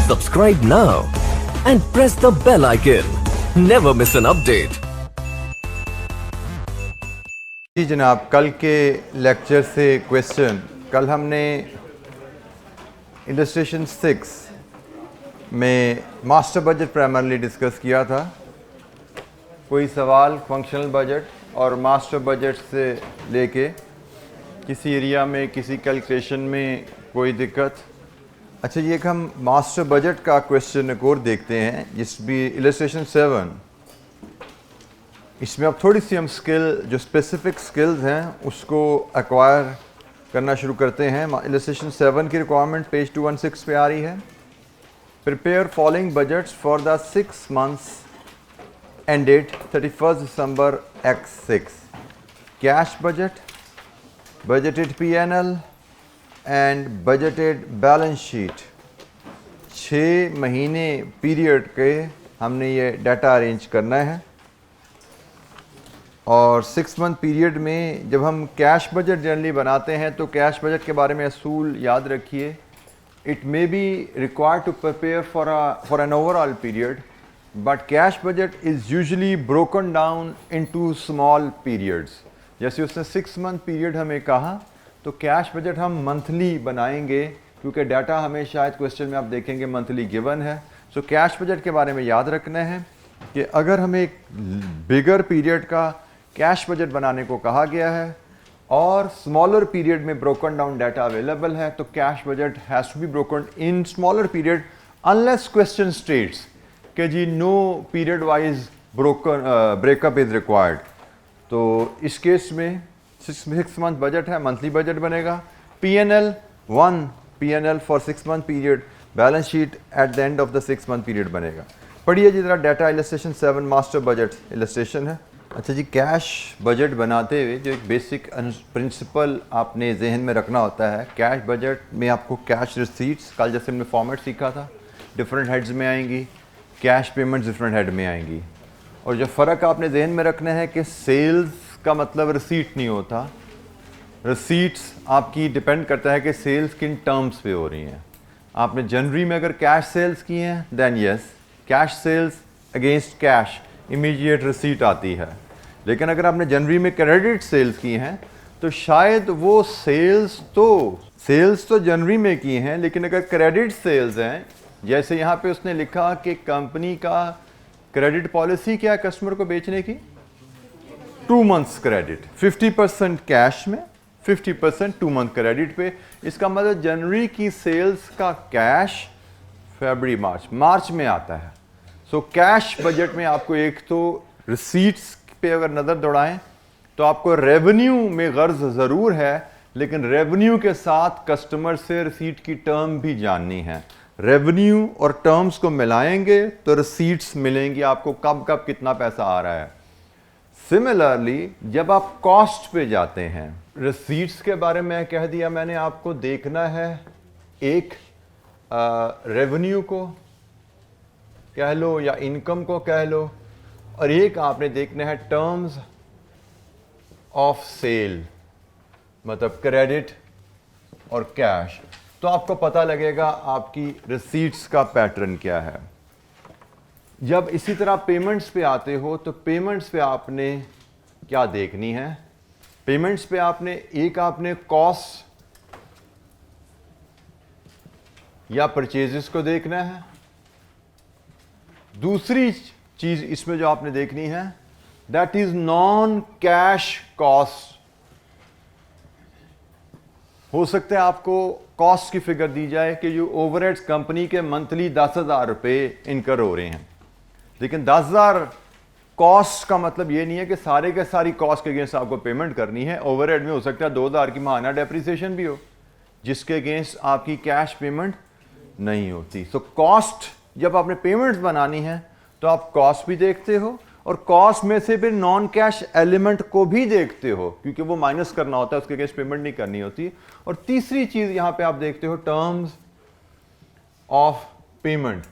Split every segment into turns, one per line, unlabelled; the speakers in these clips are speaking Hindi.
Subscribe now and press the bell icon. Never miss an update.
जी जनाब, कल के लेक्चर से क्वेश्चन, कल हमने इलस्ट्रेशन 6 में मास्टर बजट प्राइमरली डिस्कस किया था। कोई सवाल फंक्शनल बजट और मास्टर बजट से लेके किसी एरिया में किसी कैलकुलेशन में कोई दिक्कत? अच्छा, ये कि हम मास्टर बजट का क्वेश्चन एक और देखते हैं, जिस भी इलस्ट्रेशन 7, इसमें अब थोड़ी सी हम स्किल, जो स्पेसिफिक स्किल्स हैं उसको एक्वायर करना शुरू करते हैं। इलस्ट्रेशन 7 की रिक्वायरमेंट पेज 216 पे आ रही है। Prepare following budgets for the 6 months ended 31 December X6। Cash budget, budgeted P&L and budgeted balance sheet. 6 महीने पीरियड के हमने ये डाटा अरेंज करना है। और 6 month पीरियड में जब हम कैश बजट जनरली बनाते हैं तो कैश बजट के बारे में असूल याद रखिए। It may be required to prepare for an overall period, but cash budget is usually broken down into small periods. जैसे उसने 6 month पीरियड हमें कहा, तो कैश बजट हम मंथली बनाएंगे, क्योंकि डाटा हमें शायद क्वेश्चन में आप देखेंगे मंथली गिवन है। सो कैश बजट के बारे में याद रखना है कि अगर हमें एक बिगर पीरियड का कैश बजट बनाने को कहा गया है और स्मॉलर पीरियड में ब्रोकन डाउन डाटा अवेलेबल है, तो cash budget has to be broken in smaller period unless question states कि जी no period wise breakup is required. तो इस केस में 6 month बजट है, मंथली बजट बनेगा। P&L 1 P&L फॉर 6 month पीरियड, balance sheet at the end of the 6 month period बनेगा। पढ़िए जी जरा data illustration 7 master budget illustration है। अच्छा जी, कैश बजट बनाते हुए जो एक बेसिक प्रिंसिपल आपने जहन में रखना होता है, कैश बजट में आपको कैश रिसीट्स, कल जैसे हमने फॉर्मेट सीखा था, डिफरेंट हेड्स में आएंगी, कैश पेमेंट्स डिफरेंट हेड में आएंगी। और जो फ़र्क आपने जहन में रखना है कि सेल्स का मतलब रिसीट नहीं होता। रिसीट्स आपकी डिपेंड करता है कि सेल्स किन टर्म्स पे हो रही हैं। आपने जनवरी में अगर कैश सेल्स की हैं, then yes, cash sales against cash immediate receipt आती है। लेकिन अगर आपने जनवरी में क्रेडिट सेल्स की हैं, तो शायद वो सेल्स तो जनवरी में की हैं, लेकिन अगर क्रेडिट सेल्स हैं, जैसे यहाँ पे उसने लिखा कि कंपनी का क्रेडिट पॉलिसी क्या है कस्टमर को बेचने की, 2 months क्रेडिट, 50% कैश में, 50% 2 month क्रेडिट पे। इसका मतलब जनवरी की सेल्स का कैश फरवरी मार्च में आता है। सो कैश बजट में आपको एक तो रिसीट्स पे अगर नज़र दौड़ाएं तो आपको रेवेन्यू में गर्ज ज़रूर है, लेकिन रेवेन्यू के साथ कस्टमर से रिसीट की टर्म भी जाननी है। रेवेन्यू और टर्म्स को मिलाएंगे तो रिसीट्स मिलेंगी आपको, कब कब कितना पैसा आ रहा है। सिमिलरली जब आप कॉस्ट पे जाते हैं, रिसीट्स के बारे में कह दिया मैंने आपको, देखना है एक रेवेन्यू को कह लो या इनकम को कह लो, और एक आपने देखना है टर्म्स ऑफ सेल, मतलब क्रेडिट और कैश। तो आपको पता लगेगा आपकी रिसीट्स का पैटर्न क्या है। जब इसी तरह पेमेंट्स पे आते हो, तो पेमेंट्स पे आपने क्या देखनी है? पेमेंट्स पे आपने कॉस्ट या परचेजेस को देखना है। दूसरी चीज इसमें जो आपने देखनी है, that is non cash cost. हो सकता है आपको कॉस्ट की फिगर दी जाए कि जो ओवरहेड्स कंपनी के मंथली 10,000 रुपये इनकर हो रहे हैं, लेकिन 10,000 कॉस्ट का मतलब ये नहीं है कि सारे के सारी कॉस्ट के अगेंस्ट आपको पेमेंट करनी है। ओवरहेड में हो सकता है 2,000 की माहाना डेप्रिसिएशन भी हो, जिसके अगेंस्ट आपकी कैश पेमेंट नहीं होती। सो कॉस्ट, जब आपने पेमेंट्स बनानी है तो आप कॉस्ट भी देखते हो, और कॉस्ट में से फिर नॉन कैश एलिमेंट को भी देखते हो, क्योंकि वो माइनस करना होता है, उसके अगेंस्ट पेमेंट नहीं करनी होती। और तीसरी चीज यहां पे आप देखते हो terms of payment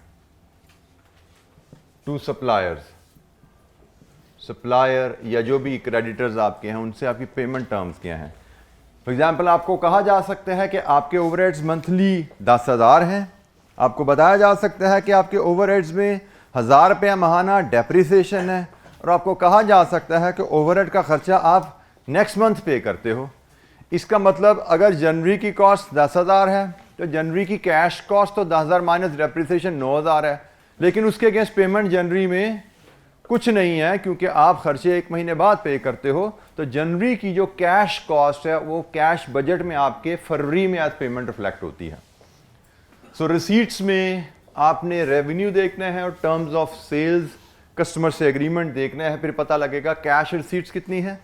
to suppliers. Supplier या जो भी क्रेडिटर्स आपके हैं, उनसे आपकी पेमेंट टर्म्स क्या हैं। फॉर एग्जाम्पल आपको कहा जा सकता है कि आपके ओवरहेड्स मंथली 10,000 हैं, आपको बताया जा सकता है कि आपके ओवरहेड्स में 1000 रुपया माहाना डेप्रिसिएशन है, और आपको कहा जा सकता है कि ओवरहेड का खर्चा आप नेक्स्ट मंथ पे करते हो। इसका मतलब अगर जनवरी की कॉस्ट 10,000 है तो जनवरी की कैश कॉस्ट तो 10,000 माइनस डेप्रिसिएशन 9,000 है, लेकिन उसके अगेंस्ट पेमेंट जनवरी में कुछ नहीं है क्योंकि आप खर्चे 1 महीने बाद पे करते हो। तो जनवरी की जो कैश कॉस्ट है वो कैश बजट में आपके फरवरी में आज पेमेंट रिफ्लेक्ट होती है। सो रिसीट्स में आपने रेवेन्यू देखना है और टर्म्स ऑफ सेल्स कस्टमर से एग्रीमेंट देखना है, फिर पता लगेगा कैश रिसीट्स कितनी है।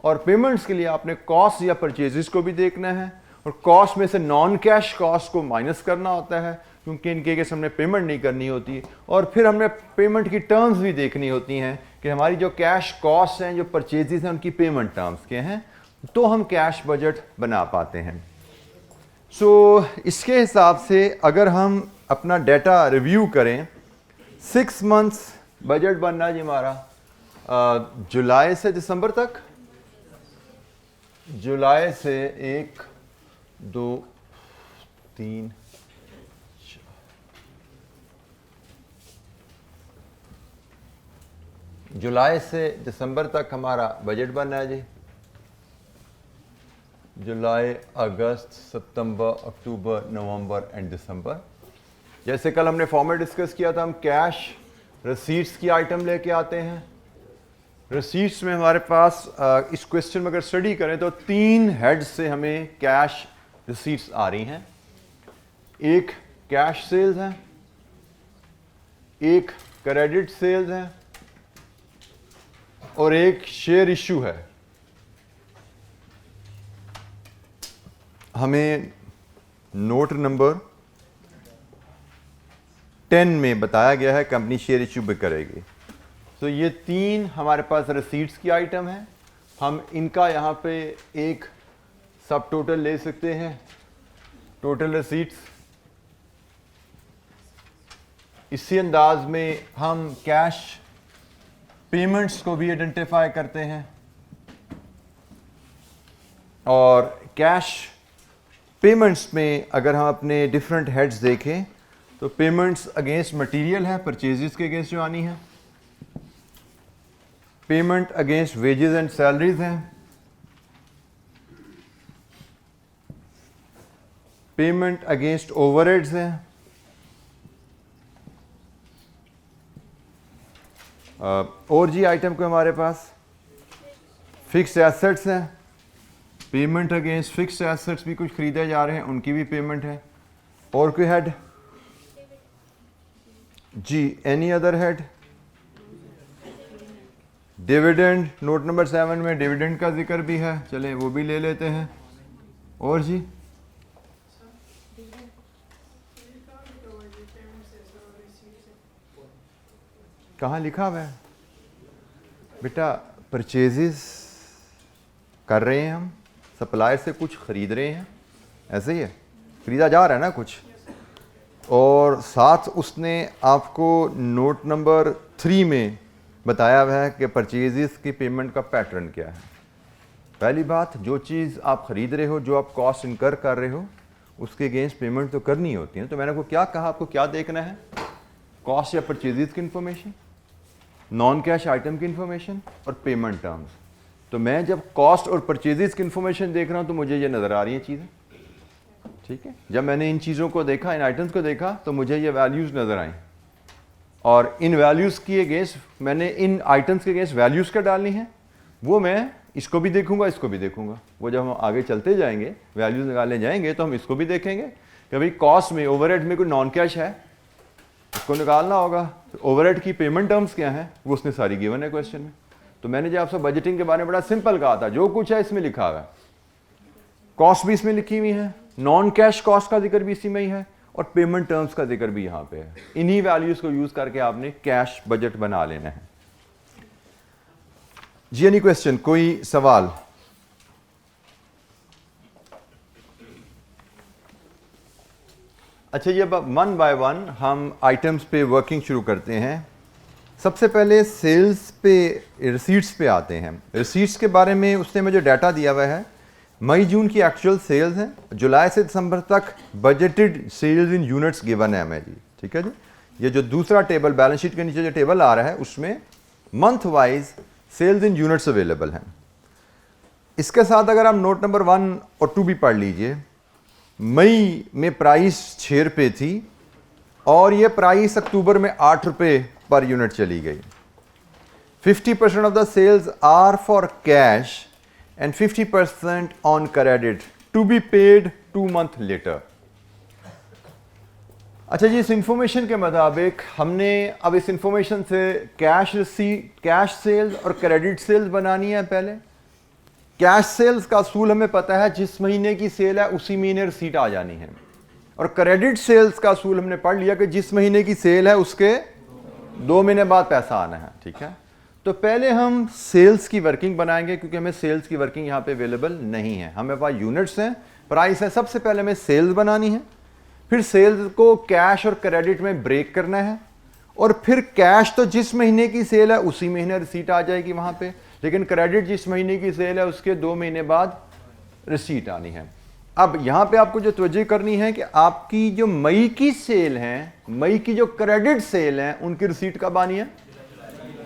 और पेमेंट्स के लिए आपने कॉस्ट या परचेजेस को भी देखना है, और कॉस्ट में से नॉन कैश कॉस्ट को माइनस करना होता है क्योंकि इनके केस हमने पेमेंट नहीं करनी होती। और फिर हमने पेमेंट की टर्म्स भी देखनी होती हैं कि हमारी जो कैश कॉस्ट हैं, जो परचेजेस हैं, उनकी पेमेंट टर्म्स के हैं, तो हम कैश बजट बना पाते हैं। सो इसके हिसाब से अगर हम अपना डाटा रिव्यू करें, 6 मंथ्स बजट बनना जी हमारा जुलाई से दिसंबर तक, जुलाई से 1 2 3 जुलाई से दिसंबर तक हमारा बजट बनना है जी। जुलाई, अगस्त, सितंबर, अक्टूबर, नवंबर एंड दिसंबर। जैसे कल हमने फॉर्मेट डिस्कस किया था, हम कैश रिसीट्स की आइटम लेके आते हैं। रिसीट्स में हमारे पास इस क्वेश्चन में अगर स्टडी करें तो 3 हेड्स से हमें कैश रिसीट्स आ रही हैं। एक कैश सेल्स है, एक क्रेडिट सेल्स है, और एक शेयर इशू है। हमें नोट नंबर 10 में बताया गया है कंपनी शेयर इशू भी करेगी। तो ये 3 हमारे पास रिसीट्स की आइटम है। हम इनका यहाँ पे एक सब टोटल ले सकते हैं, टोटल रिसीट्स। इसी अंदाज में हम कैश पेमेंट्स को भी आइडेंटिफाई करते हैं, और कैश पेमेंट्स में अगर हम अपने डिफरेंट हेड्स देखें तो पेमेंट्स अगेंस्ट मटेरियल है, परचेजेस के अगेंस्ट जो आनी है। Payment against wages and salaries हैं। पेमेंट अगेंस्ट ओवरहेड्स हैं। और जी आइटम को हमारे पास फिक्स्ड एसेट्स हैं। पेमेंट अगेंस्ट फिक्स्ड एसेट्स भी कुछ खरीदे जा रहे हैं, उनकी भी पेमेंट है। और कोई हेड जी? Any other head? Dividend, note number 7 में डिविडेंड का जिक्र भी है, चलें वो भी ले लेते हैं। और जी कहाँ लिखा हुआ है बेटा? परचेजेस कर रहे हैं हम, सप्लायर से कुछ खरीद रहे हैं, ऐसे ही है, खरीदा जा रहा है ना कुछ। और साथ उसने आपको नोट नंबर 3 में बताया हुआ है कि परचेजेस की पेमेंट का पैटर्न क्या है। पहली बात, जो चीज़ आप खरीद रहे हो, जो आप कॉस्ट इनकर कर रहे हो, उसके अगेंस्ट पेमेंट तो करनी होती है। तो मैंने आपको क्या कहा, आपको क्या देखना है? कॉस्ट या परचेजेस की इंफॉर्मेशन, नॉन कैश आइटम की इंफॉर्मेशन और पेमेंट टर्म्स। तो मैं जब कॉस्ट और परचेजेस की इंफॉर्मेशन देख रहा हूँ तो मुझे ये नज़र आ रही है चीज़ें, ठीक है। जब मैंने इन चीज़ों को देखा, इन आइटम्स को देखा, तो मुझे ये वैल्यूज़ नज़र आई, और इन वैल्यूज़ की अगेंस्ट मैंने इन आइटम्स के अगेंस्ट वैल्यूज़ क्या डालनी है, वो मैं इसको भी देखूंगा, इसको भी देखूंगा। वो जब हम आगे चलते जाएंगे, वैल्यूज़ निकालने जाएंगे, तो हम इसको भी देखेंगे कि भाई कॉस्ट में, ओवरहेड में कोई नॉन कैश है, इसको निकालना होगा। तो ओवरहेड की पेमेंट टर्म्स क्या हैं, वो उसने सारी गिवन है क्वेश्चन में। तो मैंने जब आपसे बजटिंग के बारे में बड़ा सिंपल कहा था, जो कुछ है इसमें लिखा हुआ है, कॉस्ट भी इसमें लिखी हुई है, नॉन कैश कॉस्ट का जिक्र भी इसी में ही है, और पेमेंट टर्म्स का जिक्र भी यहाँ पे है। इन्हीं वैल्यूज को यूज करके आपने कैश बजट बना लेना है। जी एनी क्वेश्चन, कोई सवाल? अच्छा, ये अब 1 बाय 1 हम आइटम्स पे वर्किंग शुरू करते हैं। सबसे पहले सेल्स पे, रिसीट्स पे आते हैं। रिसीट्स के बारे में उसने मुझे डाटा दिया हुआ है, मई जून की एक्चुअल सेल्स हैं, जुलाई से दिसंबर तक बजटेड सेल्स इन यूनिट्स गिवन है हमें जी, ठीक है जी। ये जो दूसरा टेबल बैलेंस शीट के नीचे जो टेबल आ रहा है उसमें मंथ वाइज सेल्स इन यूनिट्स अवेलेबल हैं। इसके साथ अगर आप नोट नंबर 1 और 2 भी पढ़ लीजिए, मई में प्राइस 6 रुपये थी और ये प्राइस अक्टूबर में 8 रुपये पर यूनिट चली गई। 50% of the sales are for cash and 50% on credit to be paid 2 months later। अच्छा जी, इस इंफॉर्मेशन के मुताबिक हमने अब इस इंफॉर्मेशन से कैश रिसीट, कैश सेल्स और क्रेडिट सेल्स बनानी है। पहले कैश सेल्स का असूल हमें पता है, जिस महीने की सेल है उसी महीने रिसीट आ जानी है, और क्रेडिट सेल्स का असूल हमने पढ़ लिया कि जिस महीने की सेल है उसके 2 महीने बाद पैसा आना है, ठीक है। तो पहले हम सेल्स की वर्किंग बनाएंगे, क्योंकि हमें सेल्स की वर्किंग यहाँ पे अवेलेबल नहीं है, हमें पास यूनिट्स हैं, प्राइस है। सबसे पहले हमें सेल्स बनानी है, फिर सेल्स को कैश और क्रेडिट में ब्रेक करना है, और फिर कैश तो जिस महीने की सेल है उसी महीने रिसीट आ जाएगी वहाँ पे, लेकिन क्रेडिट जिस महीने की सेल है उसके 2 महीने बाद रिसीट आनी है। अब यहाँ पे आपको जो तवज्जो करनी है कि आपकी जो मई की सेल है, मई की जो क्रेडिट सेल है, उनकी रिसीट कब आनी है?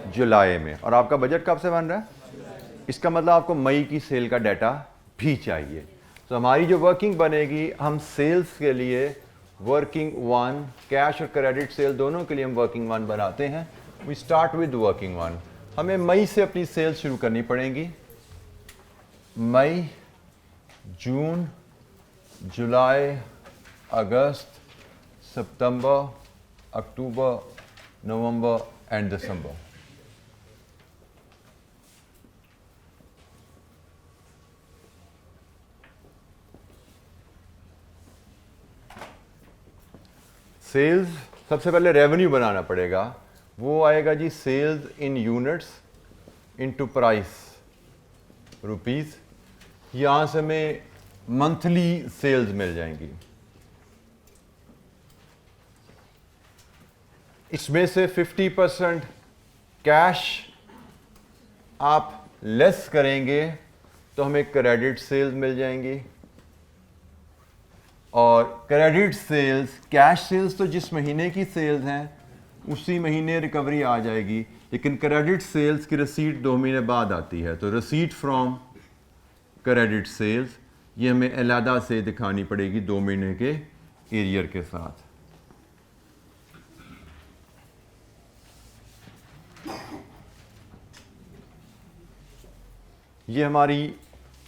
जुलाई में। और आपका बजट कब से बन रहा है? इसका मतलब आपको मई की सेल का डाटा भी चाहिए। तो हमारी जो वर्किंग बनेगी, हम सेल्स के लिए वर्किंग 1, कैश और क्रेडिट सेल दोनों के लिए हम वर्किंग 1 बनाते हैं। We start with working 1। हमें मई से अपनी सेल्स शुरू करनी पड़ेंगी। मई, जून, जुलाई, अगस्त, सितंबर, अक्टूबर, नवंबर एंड दिसंबर। सेल्स, सबसे पहले रेवेन्यू बनाना पड़ेगा। वो आएगा जी सेल्स इन यूनिट्स इनटू प्राइस रुपीस। यहां से हमें मंथली सेल्स मिल जाएंगी। इसमें से 50% कैश आप लेस करेंगे तो हमें क्रेडिट सेल्स मिल जाएंगी, और क्रेडिट सेल्स, कैश सेल्स तो जिस महीने की सेल्स हैं उसी महीने रिकवरी आ जाएगी, लेकिन क्रेडिट सेल्स की रिसीट 2 महीने बाद आती है। तो रिसीट फ्रॉम क्रेडिट सेल्स ये हमें अलहदा से दिखानी पड़ेगी 2 महीने के एरियर के साथ। ये हमारी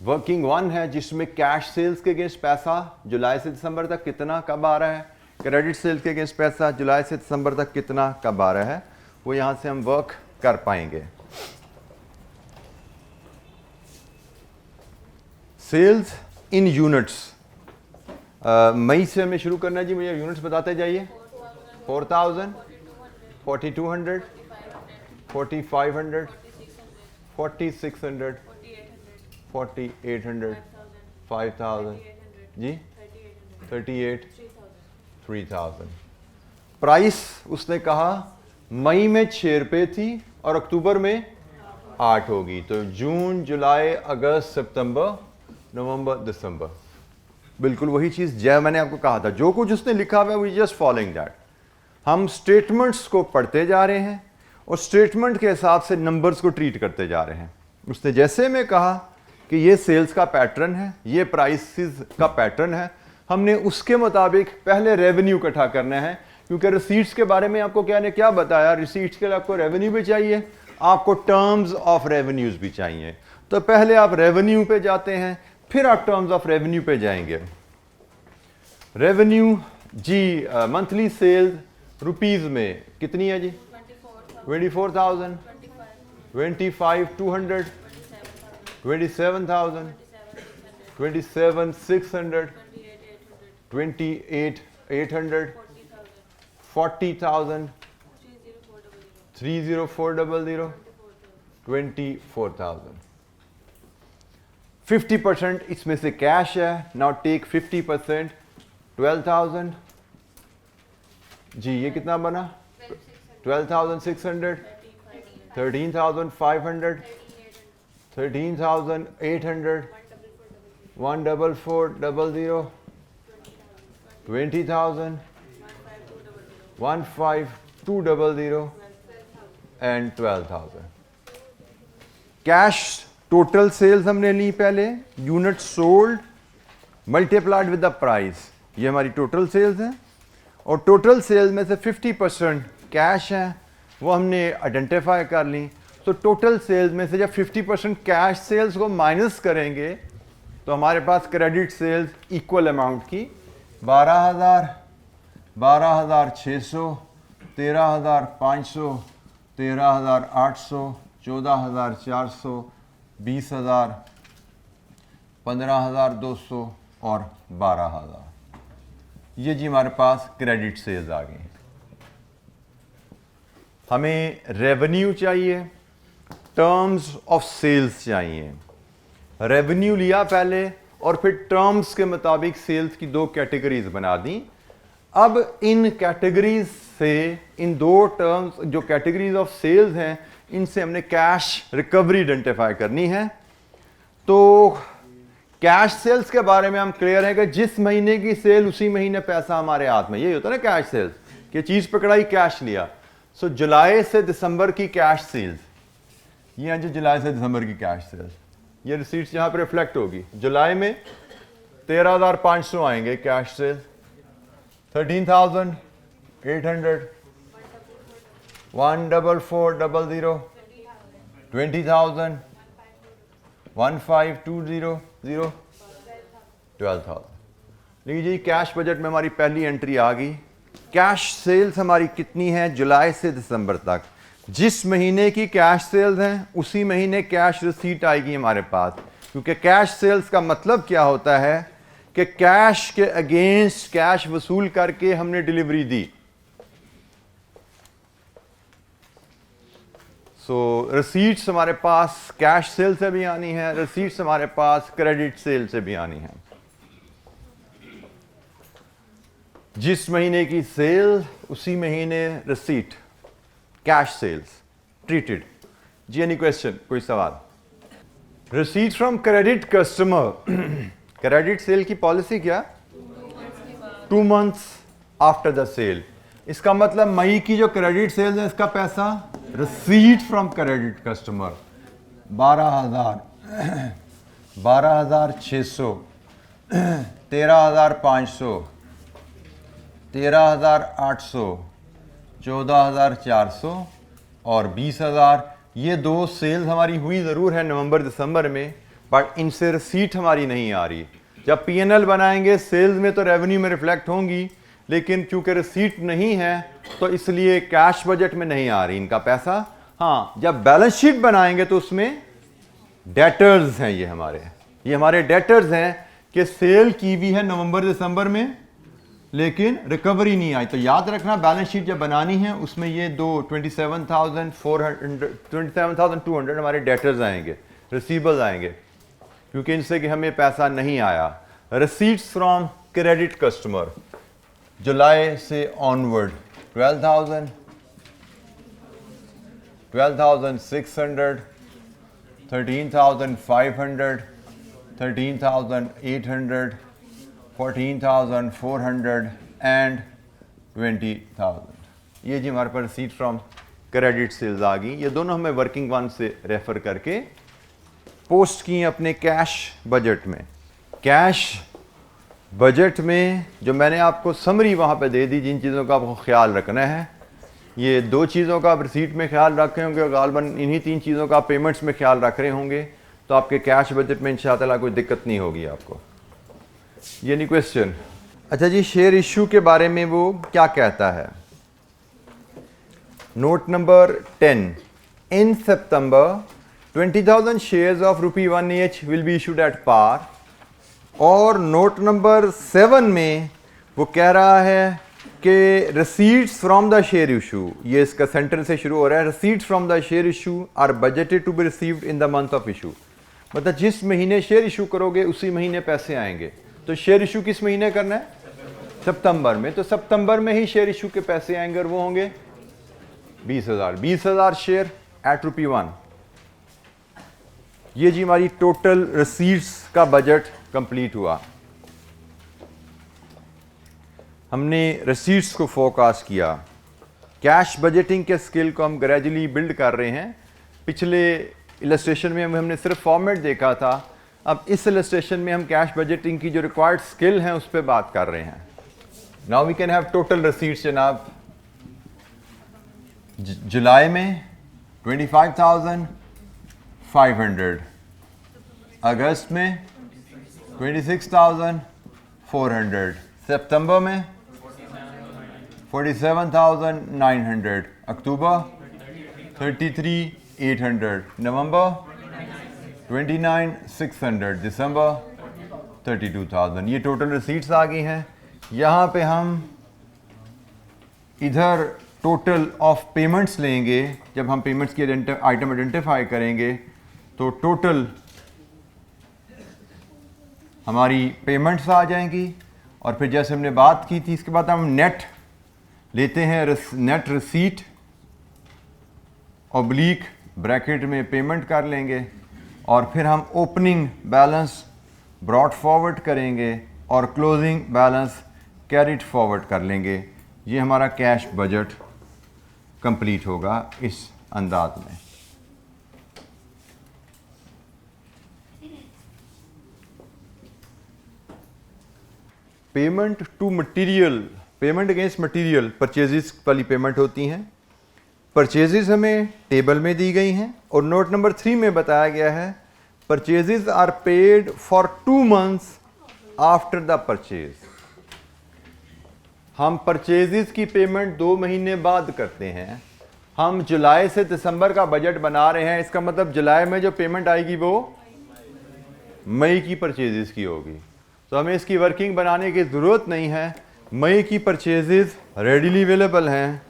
वर्किंग 1 है, जिसमें कैश सेल्स के अगेंस्ट पैसा जुलाई से दिसंबर तक कितना कब आ रहा है, क्रेडिट सेल्स के अगेंस्ट पैसा जुलाई से दिसंबर तक कितना कब आ रहा है, वो यहां से हम वर्क कर पाएंगे। सेल्स इन यूनिट्स, मई से हमें शुरू करना है जी, मुझे यूनिट्स बताते जाइए। 4000, 4200, 4500, 4600, 4800, 5000 जी, 38, 3000। प्राइस उसने कहा मई में 6 रुपये थी और अक्टूबर में 8 होगी, तो जून, जुलाई, अगस्त, सितंबर, नवंबर, दिसंबर। बिल्कुल वही चीज़ जय मैंने आपको कहा था, जो कुछ उसने लिखा हुआ है वी जस्ट फॉलोइंग दैट। हम स्टेटमेंट्स को पढ़ते जा रहे हैं और स्टेटमेंट के हिसाब से नंबर्स को ट्रीट करते जा रहे हैं। उसने जैसे में कहा कि ये सेल्स का पैटर्न है, ये प्राइसेस का पैटर्न है, हमने उसके मुताबिक पहले रेवेन्यू इकट्ठा करना है, क्योंकि रिसीट्स के बारे में आपको क्या ने क्या बताया, रिसीट्स के लिए आपको रेवेन्यू भी चाहिए, आपको टर्म्स ऑफ रेवेन्यूज भी चाहिए। तो पहले आप रेवेन्यू पे जाते हैं, फिर आप टर्म्स ऑफ रेवेन्यू पे जाएंगे। रेवेन्यू जी, मंथली सेल्स रुपीज में कितनी है जी? 24,000, 25,200, 27,000, 27,600, 28,800, 40,000, 30400, 24,000। 50% इसमें से कैश है। नाउ टेक 50%, 12,000 जी, ये कितना बना? 12,600, 13,500, 13,800, 14400, 20,000, 15200 एंड 12,000। कैश टोटल सेल्स हमने ली पहले, unit sold multiplied with the price, ये हमारी टोटल सेल्स है। और टोटल सेल्स में से 50% कैश है, वो हमने आइडेंटिफाई कर ली। तो टोटल सेल्स में से जब 50% कैश सेल्स को माइनस करेंगे तो हमारे पास क्रेडिट सेल्स इक्वल अमाउंट की 12,000, 12,600, 13,500, 13,800, 14,400, 20,000, 15,200 और 12,000। ये जी हमारे पास क्रेडिट सेल्स आ गई। हमें रेवेन्यू चाहिए, टर्म्स ऑफ सेल्स चाहिए। रेवेन्यू लिया पहले और फिर टर्म्स के मुताबिक सेल्स की दो कैटेगरीज बना दी। अब इन कैटेगरीज से, इन दो टर्म्स जो कैटेगरीज ऑफ सेल्स हैं, इनसे हमने कैश रिकवरी आइडेंटिफाई करनी है। तो कैश सेल्स के बारे में हम क्लियर है कि जिस महीने की सेल उसी महीने पैसा हमारे हाथ में, यही होता है ना कैश सेल्स, कि चीज पकड़ाई कैश लिया। सो जुलाई से दिसंबर की कैश सेल्स, ये जो जुलाई से दिसंबर की कैश सेल्स, ये रिसीट्स यहां पर रिफ्लेक्ट होगी। जुलाई में 13,500 आएंगे कैश सेल्स, 13,800, 14400, 20,000, 15200, 12,000। देखिए जी कैश बजट में हमारी पहली एंट्री आ गई। कैश सेल्स हमारी कितनी है जुलाई से दिसंबर तक। जिस महीने की कैश सेल्स हैं उसी महीने कैश रिसीट आएगी हमारे पास, क्योंकि कैश सेल्स का मतलब क्या होता है कि कैश के अगेंस्ट कैश वसूल करके हमने डिलीवरी दी। सो रिसीट्स हमारे पास कैश सेल से भी आनी है, रिसीट्स हमारे पास क्रेडिट सेल से भी आनी है। जिस महीने की सेल उसी महीने रिसीट, कैश सेल्स ट्रीटेड। जी एनी क्वेश्चन, कोई सवाल? Receipt from credit customer, credit sale की पॉलिसी क्या? 2 months आफ्टर द सेल। इसका मतलब मई की जो क्रेडिट सेल्स है इसका पैसा रिसीट फ्रॉम क्रेडिट कस्टमर 12,000, 12,600, 13,500, 13,800, 14,400 और 20,000। ये दो सेल्स हमारी हुई ज़रूर है नवंबर दिसंबर में, बट इनसे रिसीट हमारी नहीं आ रही। जब पीएनएल बनाएंगे सेल्स में तो रेवेन्यू में रिफ्लेक्ट होंगी, लेकिन चूंकि रिसीट नहीं है तो इसलिए कैश बजट में नहीं आ रही इनका पैसा। हाँ, जब बैलेंस शीट बनाएंगे तो उसमें डेटर्स हैं, ये हमारे डेटर्स हैं कि सेल की भी है नवंबर दिसंबर में लेकिन रिकवरी नहीं आई। तो याद रखना बैलेंस शीट जब बनानी है उसमें ये दो 27,200 हमारे डेटर्स आएंगे, रिसीवेबल्स आएंगे, क्योंकि इनसे कि हमें पैसा नहीं आया। रिसीट्स फ्रॉम क्रेडिट कस्टमर जुलाई से ऑनवर्ड 12,000, 12,600, 13,500, 13,800, 14,400 एंड 20,000। ये जी हमारे पास रिसीट फ्रॉम क्रेडिट सेल्स आ गई। ये दोनों हमें वर्किंग वन से रेफर करके पोस्ट की अपने कैश बजट में। कैश बजट में जो मैंने आपको समरी वहाँ पे दे दी, जिन चीज़ों का आपको ख्याल रखना है, ये दो चीज़ों का आप रिसीट में ख्याल रखे होंगे और गालबन इन्हीं 3 चीज़ों का आप पेमेंट्स में ख्याल रख रहे होंगे, तो आपके कैश बजट में इंशाअल्लाह कोई दिक्कत नहीं होगी आपको। ये नहीं क्वेश्चन। अच्छा जी, शेयर इशू के बारे में वो क्या कहता है? Note number 10, in September 20,000 shares of ₹1 each will be issued at par. और नोट नंबर 7 में वो कह रहा है कि receipts from the share issue, ये इसका सेंटेंस से शुरू हो रहा है, receipts from the share issue are budgeted to be received in the month of issue. मतलब जिस महीने शेयर इशू करोगे उसी महीने पैसे आएंगे। तो शेयर इशू किस महीने करना है? सितंबर में। तो सितंबर में ही शेयर इशू के पैसे आएंगे और वो होंगे 20,000 शेयर एट ₹1। ये जी हमारी टोटल रिसीट्स का बजट कंप्लीट हुआ। हमने रिसीट्स को फोरकास्ट किया। कैश बजटिंग के स्किल को हम ग्रेजुअली बिल्ड कर रहे हैं। पिछले इलस्ट्रेशन में हमने सिर्फ फॉर्मेट देखा था, अब इस इलस्ट्रेशन में हम कैश बजटिंग की जो रिक्वायर्ड स्किल हैं उस पर बात कर रहे हैं। Now we can have total receipts जनाब। जुलाई में 25,500, अगस्त में 26,400, सितंबर में 47,900, अक्टूबर 33,800, नवंबर 29,600, दिसंबर 32,000। ये टोटल रिसीट्स आ गई हैं। यहाँ पे हम इधर टोटल ऑफ पेमेंट्स लेंगे। जब हम पेमेंट्स की आइटम आइडेंटिफाई करेंगे तो टोटल हमारी पेमेंट्स आ जाएंगी, और फिर जैसे हमने बात की थी इसके बाद हम नेट लेते हैं, नेट रिसीट ऑब्लिक ब्रैकेट में पेमेंट कर लेंगे, और फिर हम ओपनिंग बैलेंस ब्रॉट फॉरवर्ड करेंगे और क्लोजिंग बैलेंस कैरिड फॉरवर्ड कर लेंगे। ये हमारा कैश बजट कंप्लीट होगा इस अंदाज में। Payment to material, payment against material, purchases वाली पेमेंट होती हैं। परचेजेस हमें टेबल में दी गई हैं और नोट नंबर 3 में बताया गया है purchases are paid for 2 months after the purchase. हम परचेजेस की पेमेंट 2 महीने बाद करते हैं। हम जुलाई से दिसंबर का बजट बना रहे हैं, इसका मतलब जुलाई में जो पेमेंट आएगी वो मई की परचेजेस की होगी, तो हमें इसकी वर्किंग बनाने की ज़रूरत नहीं है। मई की परचेजेस रेडीली अवेलेबल हैं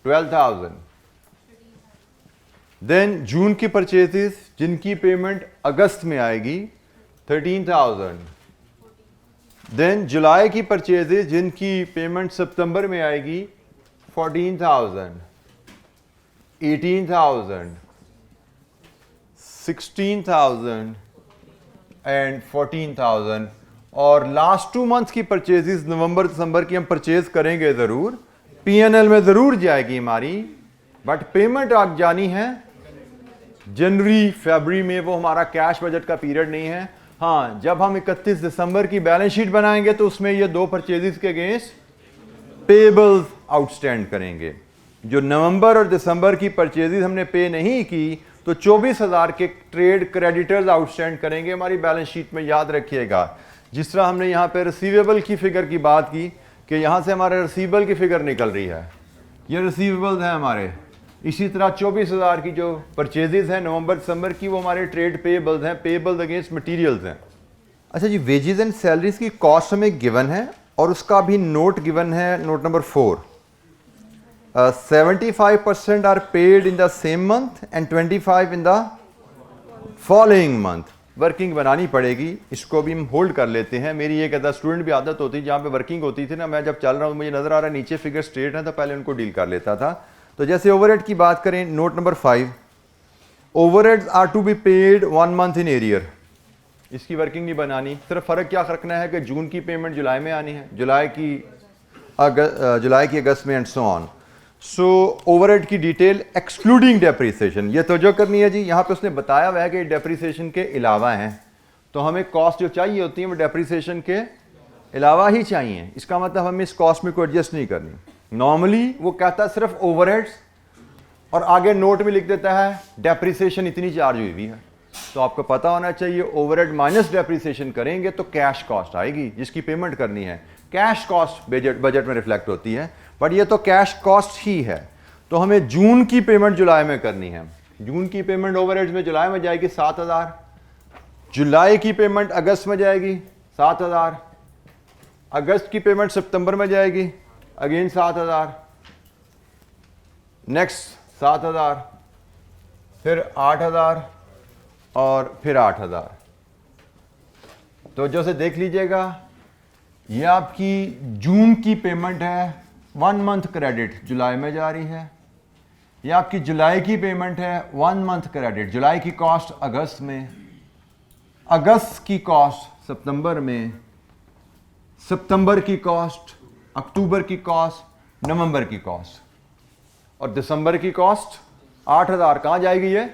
12,000। देन जून की परचेजेस जिनकी पेमेंट अगस्त में आएगी 13,000। देन जुलाई की परचेजेस जिनकी पेमेंट सितंबर में आएगी 14,000, 18,000, 16,000 एंड 14,000। और लास्ट 2 months की परचेजेस नवंबर दिसंबर की हम परचेज करेंगे ज़रूर, पीएनएल में ज़रूर जाएगी हमारी, बट पेमेंट आग जानी है जनवरी फरवरी में। वो हमारा कैश बजट का पीरियड नहीं है। हाँ, जब हम 31 दिसंबर की बैलेंस शीट बनाएंगे तो उसमें ये 2 परचेजेस के अगेंस्ट पेबल्स आउटस्टैंड करेंगे। जो नवंबर और दिसंबर की परचेजेस हमने पे नहीं की तो 24,000 के ट्रेड क्रेडिटर्स आउटस्टैंड करेंगे हमारी बैलेंस शीट में। याद रखिएगा, जिस तरह हमने यहाँ पे रिसीवेबल की फिगर की बात की कि यहाँ से हमारे रिसीवेबल की फिगर निकल रही है, ये रिसीवेबल्स हैं हमारे, इसी तरह 24,000 की जो परचेजेस हैं नवंबर दिसंबर की वो हमारे ट्रेड पेबल्स हैं, पेबल्स अगेंस्ट मटेरियल्स हैं। अच्छा जी, वेजेस एंड सैलरीज की कॉस्ट हमें गिवन है और उसका भी नोट गिवन है, note number 4। 75% are paid in the same month and 25 in the following month. Working बनानी पड़ेगी, इसको भी हम होल्ड कर लेते हैं। मेरी एक अदा स्टूडेंट भी आदत होती जहाँ पे वर्किंग होती थी ना, मैं जब चल रहा हूँ मुझे नजर आ रहा है नीचे फिगर स्ट्रेट है तो पहले उनको डील कर लेता था। तो जैसे ओवरहेड की बात करें, note number 5, overheads are to be paid 1 month in arrear. इसकी वर्किंग नहीं बनानी, सिर्फ फ़र्क क्या रखना है कि जून की पेमेंट जुलाई में आनी है, जुलाई की अगस्त में and so on. So overhead की डिटेल एक्सक्लूडिंग डेप्रिसिएशन, ये तो जो करनी है जी। यहाँ पे उसने बताया हुआ है कि डेप्रिसिएशन के अलावा हैं, तो हमें कॉस्ट जो चाहिए होती है वो डेप्रिसिएशन के अलावा ही चाहिए। इसका मतलब हमें इस कॉस्ट में कोई एडजस्ट नहीं करनी। नॉर्मली वो कहता है सिर्फ ओवरहेड्स और आगे नोट में लिख देता है डेप्रिसिएशन इतनी चार्ज हुई हुई है। तो आपको पता होना चाहिए ओवरहेड माइनस डेप्रिसिएशन करेंगे तो कैश कॉस्ट आएगी जिसकी पेमेंट करनी है। कैश कॉस्ट बजट में रिफ्लेक्ट होती है, बट ये तो कैश कॉस्ट ही है। तो हमें जून की पेमेंट जुलाई में करनी है। जून की पेमेंट ओवरहेड्स में जुलाई में जाएगी 7,000, जुलाई की पेमेंट अगस्त में जाएगी 7,000, अगस्त की पेमेंट सितंबर में जाएगी अगेन 7,000, नेक्स्ट 7,000, फिर 8,000 और फिर 8,000। तो जैसे देख लीजिएगा, ये आपकी जून की पेमेंट है, 1 month क्रेडिट जुलाई में जा रही है। ये आपकी जुलाई की पेमेंट है 1 month क्रेडिट, जुलाई की कॉस्ट अगस्त में, अगस्त की कॉस्ट सितंबर में सितंबर की कॉस्ट, अक्टूबर की कॉस्ट, नवंबर की कॉस्ट, और दिसंबर की कॉस्ट 8000 कहाँ जाएगी ये?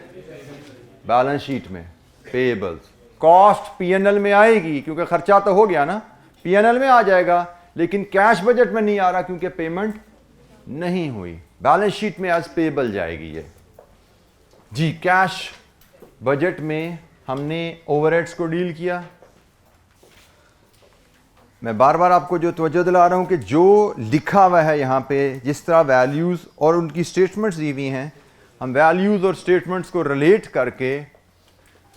बैलेंस शीट में, पेएबल्स। कॉस्ट पीएनएल में आएगी क्योंकि खर्चा तो हो गया ना, पीएनएल में आ जाएगा, लेकिन कैश बजट में नहीं आ रहा क्योंकि पेमेंट नहीं हुई। बैलेंस शीट में एज पेएबल जाएगी ये जी। कैश बजट में हमने ओवरहेड्स को डील किया। मैं बार बार आपको जो तवज्जो दिला रहा हूं कि जो लिखा हुआ है यहां पे, जिस तरह वैल्यूज और उनकी स्टेटमेंट्स दी हुई हैं, हम वैल्यूज और स्टेटमेंट्स को रिलेट करके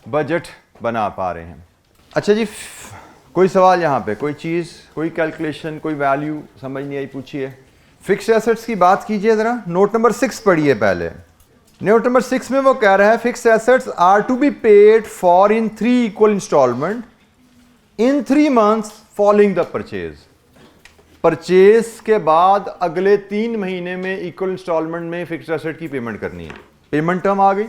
बजट बना पा रहे हैं। अच्छा जी, कोई सवाल यहां पे, कोई चीज, कोई कैलकुलेशन, कोई वैल्यू समझ नहीं आई, पूछिए। फिक्स एसेट्स की बात कीजिए जरा। नोट नंबर 6 पढ़िए पहले। नोट नंबर 6 में वो कह रहा है fixed assets are to be paid for in 3 equal instalment in 3 months following the purchase. Purchase के बाद अगले 3 महीने में इक्वल इंस्टॉलमेंट में फिक्स एसेट की पेमेंट करनी है। पेमेंट टर्म आ गई,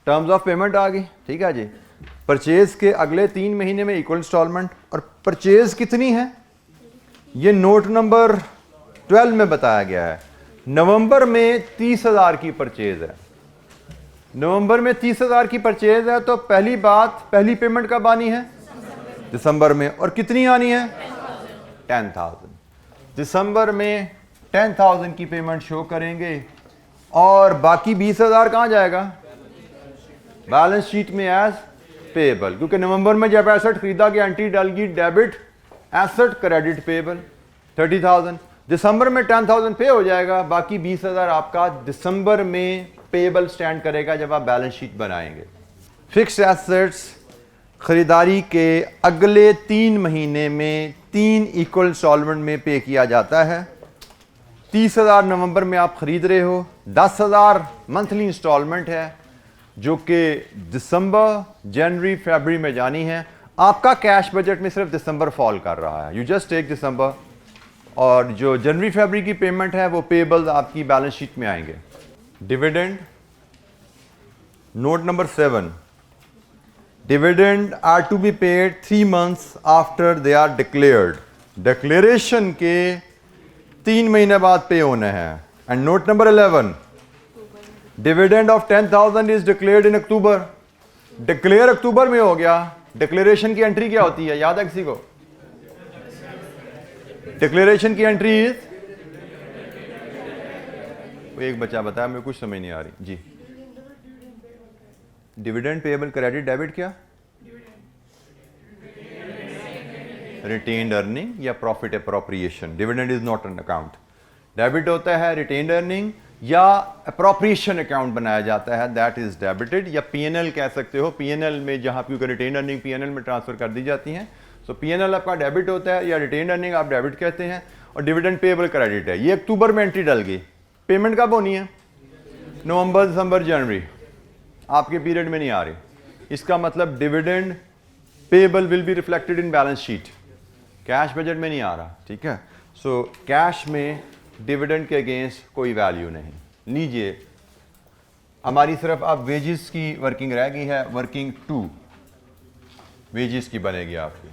टर्म्स ऑफ पेमेंट आ गई, ठीक है जी। परचेज के अगले 3 महीने में इक्वल इंस्टॉलमेंट, और परचेज कितनी है ये नोट नंबर 12 में बताया गया है। नवंबर में 30,000 की परचेज है। नवंबर में 30,000 की परचेज है, तो पहली बात, पहली पेमेंट कब आनी है? दिसंबर में। और कितनी आनी है? 10,000। दिसंबर में 10,000 की पेमेंट शो करेंगे, और बाकी 20,000 कहां जाएगा? बैलेंस शीट में एज पेएबल, क्योंकि नवंबर में जब एसेट खरीदा गया एंट्री डालगी डेबिट एसेट क्रेडिट पेएबल 30,000। दिसंबर में 10,000 पे हो जाएगा, बाकी 20,000 आपका दिसंबर में पेएबल स्टैंड करेगा जब आप बैलेंस शीट बनाएंगे। फिक्स्ड एसेट्स खरीदारी के अगले 3 महीने में 3 इक्वल इंस्टॉलमेंट में पे किया जाता है। 30,000 नवंबर में आप खरीद रहे हो, 10,000 मंथली इंस्टॉलमेंट है जो कि दिसंबर, जनवरी, फरवरी में जानी है। आपका कैश बजट में सिर्फ दिसंबर फॉल कर रहा है, यू जस्ट टेक दिसंबर, और जो जनवरी फरवरी की पेमेंट है वो पेएबल्स आपकी बैलेंस शीट में आएंगे। Dividend, note number 7, dividend are to be paid 3 months after they are declared. Declaration के 3 महीने बाद पे होने हैं। And note number 11, dividend of 10,000 is declared in October. Declare अक्टूबर में हो गया, डिक्लेरेशन की एंट्री क्या होती है, याद है किसी को? डिक्लेरेशन की एंट्री इज, एक बच्चा बताया, मेरे कुछ समझ नहीं आ रही जी। डिविडेंड पेएबल क्रेडिट डेबिट क्या? रिटेन्ड अर्निंग या profit appropriation. Dividend is not an account. Debit होता है रिटेन्ड अर्निंग या अप्रोप्रिएशन अकाउंट बनाया जाता है, दैट इज डेबिटेड, या पीएनएल कह सकते हो। पीएनएल में जहां क्योंकि रिटेन्ड अर्निंग पीएनएल में ट्रांसफर कर दी जाती हैं, सो पीएनएल आपका डेबिट होता है या रिटेन्ड अर्निंग आप डेबिट कहते हैं, और डिविडेंड पेएबल क्रेडिट है। ये अक्टूबर में एंट्री डल गई, पेमेंट कब होनी है? नवंबर, दिसंबर, जनवरी, आपके पीरियड में नहीं आ रही। इसका मतलब dividend payable will be reflected in balance sheet, cash budget में नहीं आ रहा, ठीक है। सो कैश में डिविडेंड के अगेंस्ट कोई वैल्यू नहीं। लीजिए, हमारी सिर्फ अब वेजेस की वर्किंग रह गई है, वर्किंग 2 वेजेस की बनेगी आपकी।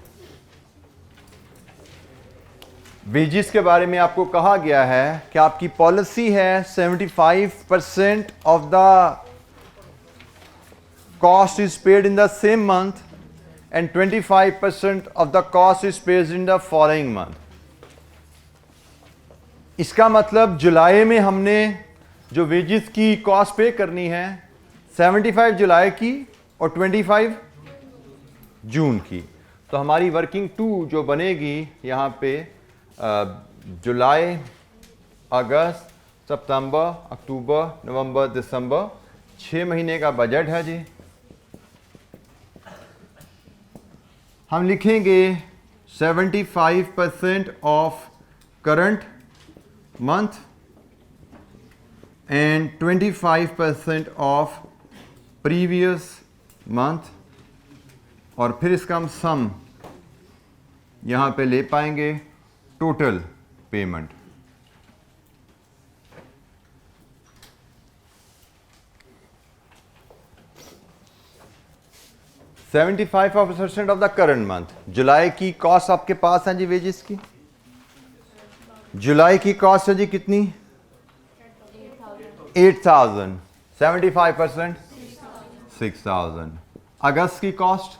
वेजेस के बारे में आपको कहा गया है कि आपकी पॉलिसी है 75% of the cost is paid in the same month and 25% of the cost is paid in the following month. इसका मतलब जुलाई में हमने जो वेजेस की कॉस्ट पे करनी है 75 जुलाई की और 25 जून की। तो हमारी वर्किंग 2 जो बनेगी यहाँ पे जुलाई, अगस्त, सितंबर, अक्टूबर, नवंबर, दिसंबर, 6 महीने का बजट है जी। हम लिखेंगे 75% of current month and 25% of previous month, और फिर इसका हम सम यहां पे ले पाएंगे, total payment. 75% of the current month. जुलाई की कॉस्ट आपके पास है जी वेजेस की। जुलाई की कॉस्ट है जी कितनी? 8,000। 75% 6,000। अगस्त की कॉस्ट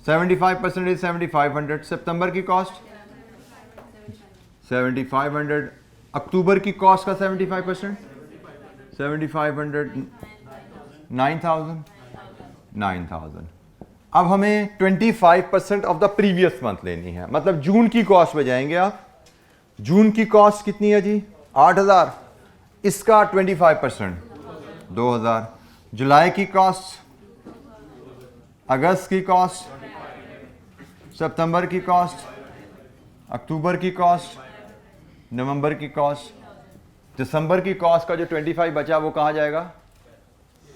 75% इज 7,500। सितंबर की कॉस्ट 7,500। अक्टूबर की कॉस्ट का 75% 7,500 9,000 9,000। अब हमें 25% ऑफ द प्रीवियस मंथ लेनी है, मतलब जून की कॉस्ट में जाएंगे आप। जून की कॉस्ट कितनी है जी? 8,000। इसका 25% 2,000। जुलाई की कॉस्ट, अगस्त की कॉस्ट, सितंबर की कॉस्ट, अक्टूबर की कॉस्ट, नवंबर की कॉस्ट, दिसंबर की कॉस्ट का जो 25 बचा वो कहाँ जाएगा?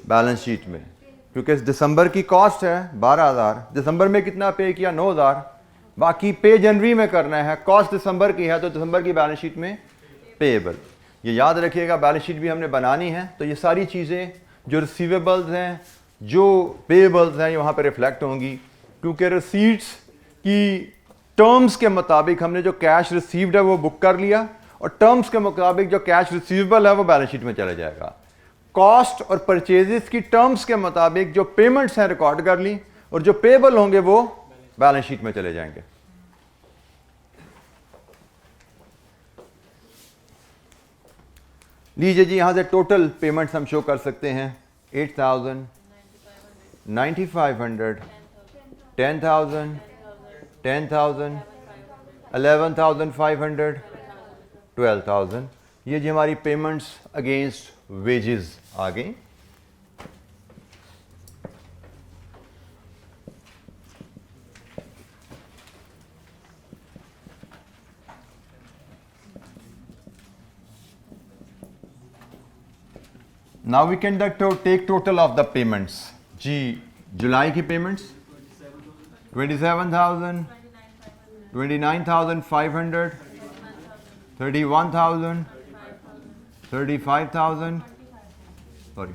बैलेंस शीट में, क्योंकि दिसंबर की कॉस्ट है 12,000। दिसंबर में कितना पे किया? 9,000। बाकी पे जनवरी में करना है, कॉस्ट दिसंबर की है तो दिसंबर की बैलेंस शीट में पेएबल। ये याद रखिएगा, बैलेंस शीट भी हमने बनानी है तो ये सारी चीज़ें जो रिसीवेबल्स हैं, जो पेएबल्स हैं, ये वहाँ पर रिफ्लेक्ट होंगी, क्योंकि रिसीट्स की टर्म्स के मुताबिक हमने जो कैश रिसीव्ड है वो बुक कर लिया और टर्म्स के मुताबिक जो कैश रिसीवेबल है वो बैलेंस शीट में चला जाएगा। कॉस्ट और परचेजेस की टर्म्स के मुताबिक जो पेमेंट्स हैं रिकॉर्ड कर ली और जो पेबल होंगे वो बैलेंस शीट में चले जाएंगे। लीजिए जी, यहां से टोटल पेमेंट्स हम शो कर सकते हैं। 8,000, 9,500, 10,000, 10,000, 11,500, 12,000। ये जी हमारी पेमेंट्स अगेंस्ट वेजेस आ गई। Now we can take total of the payments. जी, जुलाई की पेमेंट्स 27,000, 29,500, 31,000, 35,000, सॉरी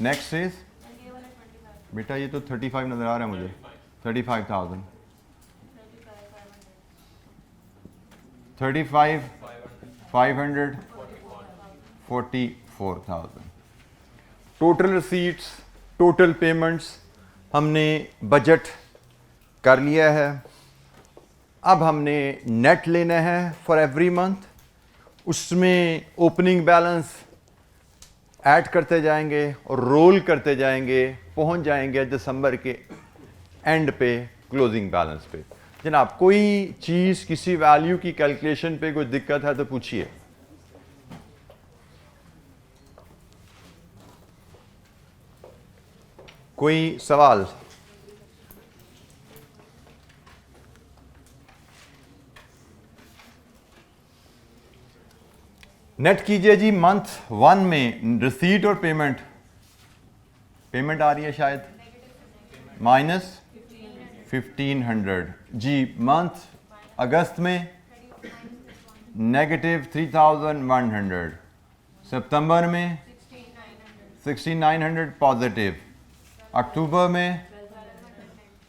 नेक्स्ट इज, बेटा ये तो 35 नजर आ रहा है मुझे। 35,000, 35,500, 44,000। टोटल रिसीट्स, टोटल पेमेंट्स हमने बजट कर लिया है। अब हमने नेट लेना है फॉर एवरी मंथ। उसमें ओपनिंग बैलेंस ऐड करते जाएंगे और रोल करते जाएंगे, पहुंच जाएंगे दिसंबर के एंड पे क्लोजिंग बैलेंस पे। जनाब, कोई चीज़ किसी वैल्यू की कैलकुलेशन पे कोई दिक्कत है तो पूछिए। कोई सवाल? नेट कीजिए जी। मंथ 1 में रिसीट और पेमेंट, पेमेंट आ रही है शायद -1,500 जी। मंथ अगस्त में -3,100, सितंबर में 6,900 पॉजिटिव, अक्टूबर में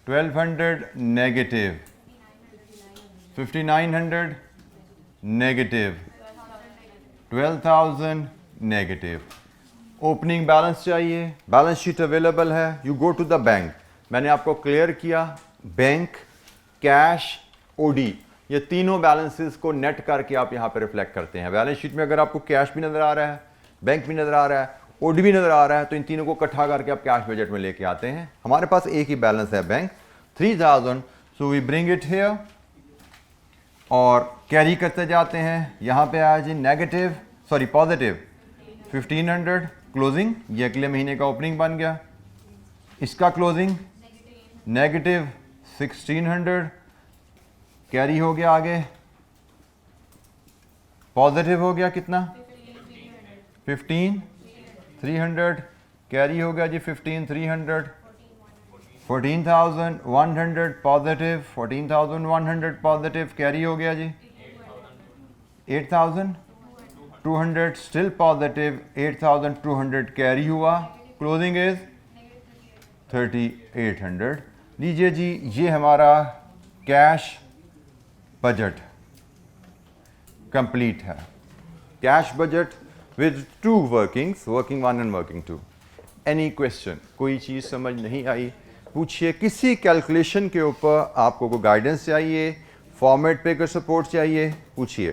1,200 negative, 5,900 negative, 12,000 negative. Opening balance चाहिए, बैलेंस शीट अवेलेबल है, you go to the bank. मैंने आपको क्लियर किया, बैंक, कैश, ओडी, ये तीनों बैलेंसेस को नेट करके आप यहाँ पे रिफ्लेक्ट करते हैं। बैलेंस शीट में अगर आपको कैश भी नज़र आ रहा है, बैंक भी नज़र आ रहा है, ओडी भी नज़र आ रहा है, तो इन तीनों को इकट्ठा करके आप कैश बजट में लेके आते हैं। हमारे पास एक ही बैलेंस है bank 3,000, so we bring it here और कैरी करते जाते हैं। यहाँ पे आया जी नेगेटिव, सॉरी पॉजिटिव 1,500 क्लोजिंग, ये अगले महीने का ओपनिंग बन गया। इसका क्लोजिंग नेगेटिव 1,600 कैरी हो गया, आगे पॉजिटिव हो गया कितना 15,300 कैरी हो गया जी 15,300, 14,100 पॉजिटिव, 14,100 पॉजिटिव कैरी हो गया जी 8,200 स्टिल पॉजिटिव, 8,200 कैरी हुआ, क्लोजिंग इज 3800। लीजिए जी, ये हमारा कैश बजट कंप्लीट है। Cash budget with 2 workings, working 1 and working 2। Any question, कोई चीज़ समझ नहीं आई पूछिए। किसी कैलकुलेशन के ऊपर आपको कोई गाइडेंस चाहिए, फॉर्मेट पे कोई सपोर्ट चाहिए, पूछिए।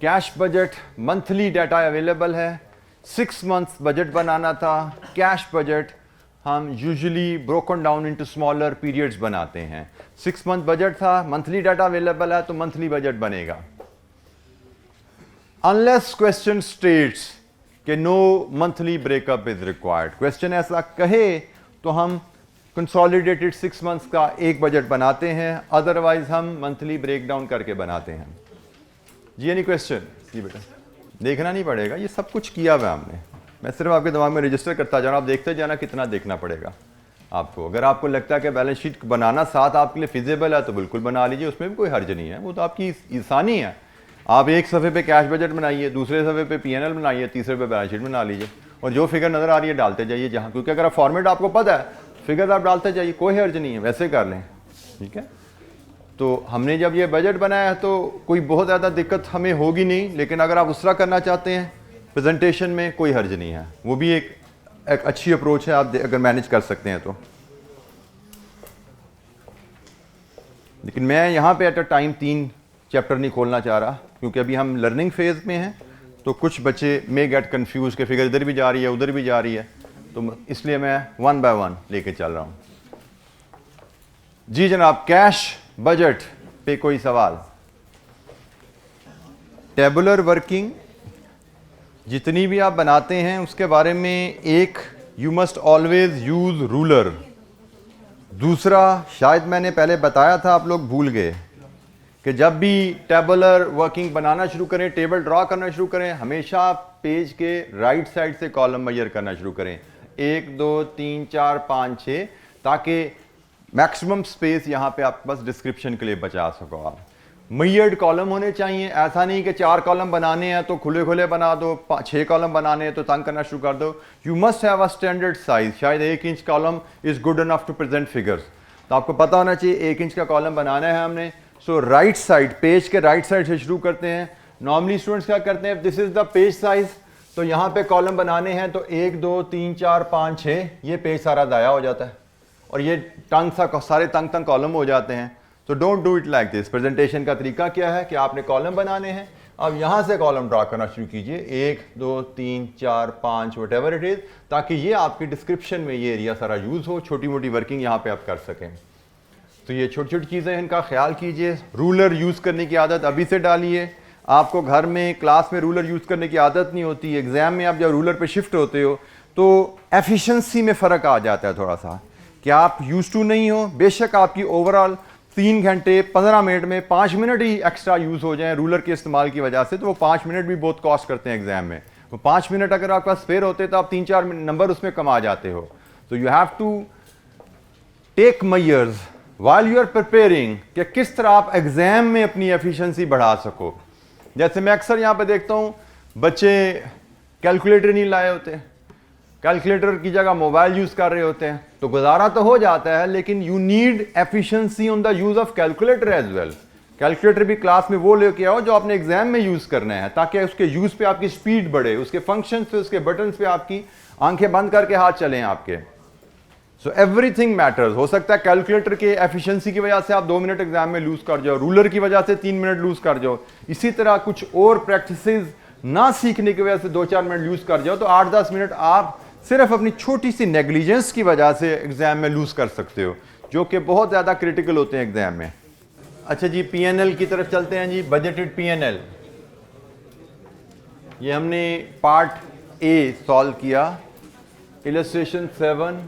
Cash budget monthly data available है। 6 मंथ्स बजट बनाना था। कैश बजट हम usually broken down into smaller periods बनाते हैं। 6 मंथ बजट था, मंथली डाटा अवेलेबल है तो मंथली बजट बनेगा। अनलेस क्वेश्चन स्टेट्स कि no monthly breakup is required, question ऐसा कहे तो हम कंसोलिडेटेड 6 मंथ्स का एक बजट बनाते हैं, अदरवाइज हम मंथली ब्रेकडाउन करके बनाते हैं। जी एनी क्वेश्चन? जी बेटा, देखना नहीं पड़ेगा, ये सब कुछ किया हुआ हमने, मैं सिर्फ आपके दिमाग में रजिस्टर करता जा रहा हूँ। आप देखते जाना कितना देखना पड़ेगा आपको। अगर आपको लगता है कि बैलेंस शीट बनाना साथ आपके लिए फिजिबल है तो बिल्कुल बना लीजिए, उसमें भी कोई हर्ज नहीं है, वो तो आपकी आसानी है। आप एक सफ़े पे कैश बजट बनाइए, दूसरे सफ़े पे पीएनएल बनाइए, तीसरे पे बैलेंस शीट बना लीजिए और जो फिगर नज़र आ रही है डालते जाइए जहाँ, क्योंकि अगर फॉर्मेट आपको पता है, फिगर आप डालते जाइए, कोई हर्ज नहीं है, वैसे कर लें, ठीक है। तो हमने जब ये बजट बनाया तो कोई बहुत ज़्यादा दिक्कत हमें होगी नहीं, लेकिन अगर आप उसरा करना चाहते हैं प्रेजेंटेशन में, कोई हर्ज नहीं है, वो भी एक अच्छी अप्रोच है, आप अगर मैनेज कर सकते हैं तो। लेकिन मैं यहाँ पे एट अ टाइम 3 चैप्टर नहीं खोलना चाह रहा, क्योंकि अभी हम लर्निंग फेज में हैं, तो कुछ बच्चे मे गेट कंफ्यूज के फिगर इधर भी जा रही है उधर भी जा रही है, तो इसलिए मैं 1 बाय 1 लेके चल रहा हूँ। जी जनाब, कैश बजट पे कोई सवाल? टेबुलर वर्किंग जितनी भी आप बनाते हैं उसके बारे में, एक, you must always use ruler. दूसरा, शायद मैंने पहले बताया था, आप लोग भूल गए, कि जब भी टेबुलर वर्किंग बनाना शुरू करें, टेबल ड्रॉ करना शुरू करें, हमेशा पेज के राइट साइड से कॉलम मेजर करना शुरू करें, 1 2 3 4 5 6, ताकि मैक्सिमम स्पेस यहाँ पे आपके पास डिस्क्रिप्शन के लिए बचा सको। आप मेजर्ड कॉलम होने चाहिए, ऐसा नहीं कि 4 कॉलम बनाने हैं तो खुले खुले बना दो, 6 कॉलम बनाने हैं तो तंग करना शुरू कर दो। You must have a standard size. शायद 1 inch column is good enough to present figures, तो आपको पता होना चाहिए 1 इंच का कॉलम बनाना है हमने। सो राइट साइड, पेज के राइट साइड से शुरू करते हैं। नॉर्मली स्टूडेंट्स क्या करते हैं, this is the page size, तो यहाँ पे कॉलम बनाने हैं तो 1 2 3 4 5 6, ये पेज सारा दाया हो जाता है और ये तंग सा सारे तंग कॉलम हो जाते हैं। तो don't do it like this. Presentation का तरीका क्या है कि आपने कॉलम बनाने हैं, अब यहाँ से कॉलम ड्रा करना शुरू कीजिए, 1 2 3 4 5 वट एवर इट इज, ताकि ये आपकी डिस्क्रिप्शन में ये एरिया सारा यूज हो, छोटी मोटी वर्किंग यहाँ पे आप कर सकें। तो ये छोटी छोटी चीज़ें, इनका ख्याल कीजिए। रूलर यूज़ करने की आदत अभी से डालिए। आपको घर में क्लास में रूलर यूज़ करने की आदत नहीं होती, एग्जाम में आप जब रूलर पे शिफ्ट होते हो तो एफिशिएंसी में फ़र्क आ जाता है थोड़ा सा, कि आप यूज टू नहीं हो। बेशक आपकी ओवरऑल 3 घंटे 15 मिनट में 5 मिनट ही एक्स्ट्रा यूज़ हो जाए रूलर के इस्तेमाल की वजह से, तो वो 5 मिनट भी बहुत कॉस्ट करते हैं एग्जाम में। वो 5 मिनट अगर आपके पास स्पेयर होते तो आप 3-4 नंबर उसमें कमा जाते हो। तो you have to take measures while you are preparing कि किस तरह आप एग्जाम में अपनी एफिशिएंसी बढ़ा सको। जैसे मैं अक्सर यहाँ पे देखता हूँ बच्चे कैलकुलेटर नहीं लाए होते, कैलकुलेटर की जगह मोबाइल यूज कर रहे होते हैं, तो गुजारा तो हो जाता है, लेकिन you need efficiency on the use of calculator as well. Calculator भी क्लास में वो लेके आओ जो आपने एग्जाम में यूज करना है, ताकि उसके यूज पे आपकी स्पीड बढ़े, उसके फंक्शन पे, उसके बटन पे आपकी आंखें बंद करके हाथ चलें आपके। So everything matters. हो सकता है कैलकुलेटर के एफिशिएंसी की वजह से आप 2 मिनट एग्जाम में लूज कर जाओ, रूलर की वजह से 3 मिनट लूज कर जाओ, इसी तरह कुछ और प्रैक्टिसेस ना सीखने की वजह से 2-4 मिनट लूज कर जाओ, तो 8-10 मिनट आप सिर्फ अपनी छोटी सी नेग्लिजेंस की वजह से एग्जाम में लूज कर सकते हो, जो कि बहुत ज़्यादा क्रिटिकल होते हैं एग्जाम में। अच्छा जी, पीएनएल की तरफ चलते हैं जी। बजटेड पीएनएल, ये हमने पार्ट ए सॉल्व किया, illustration 7A,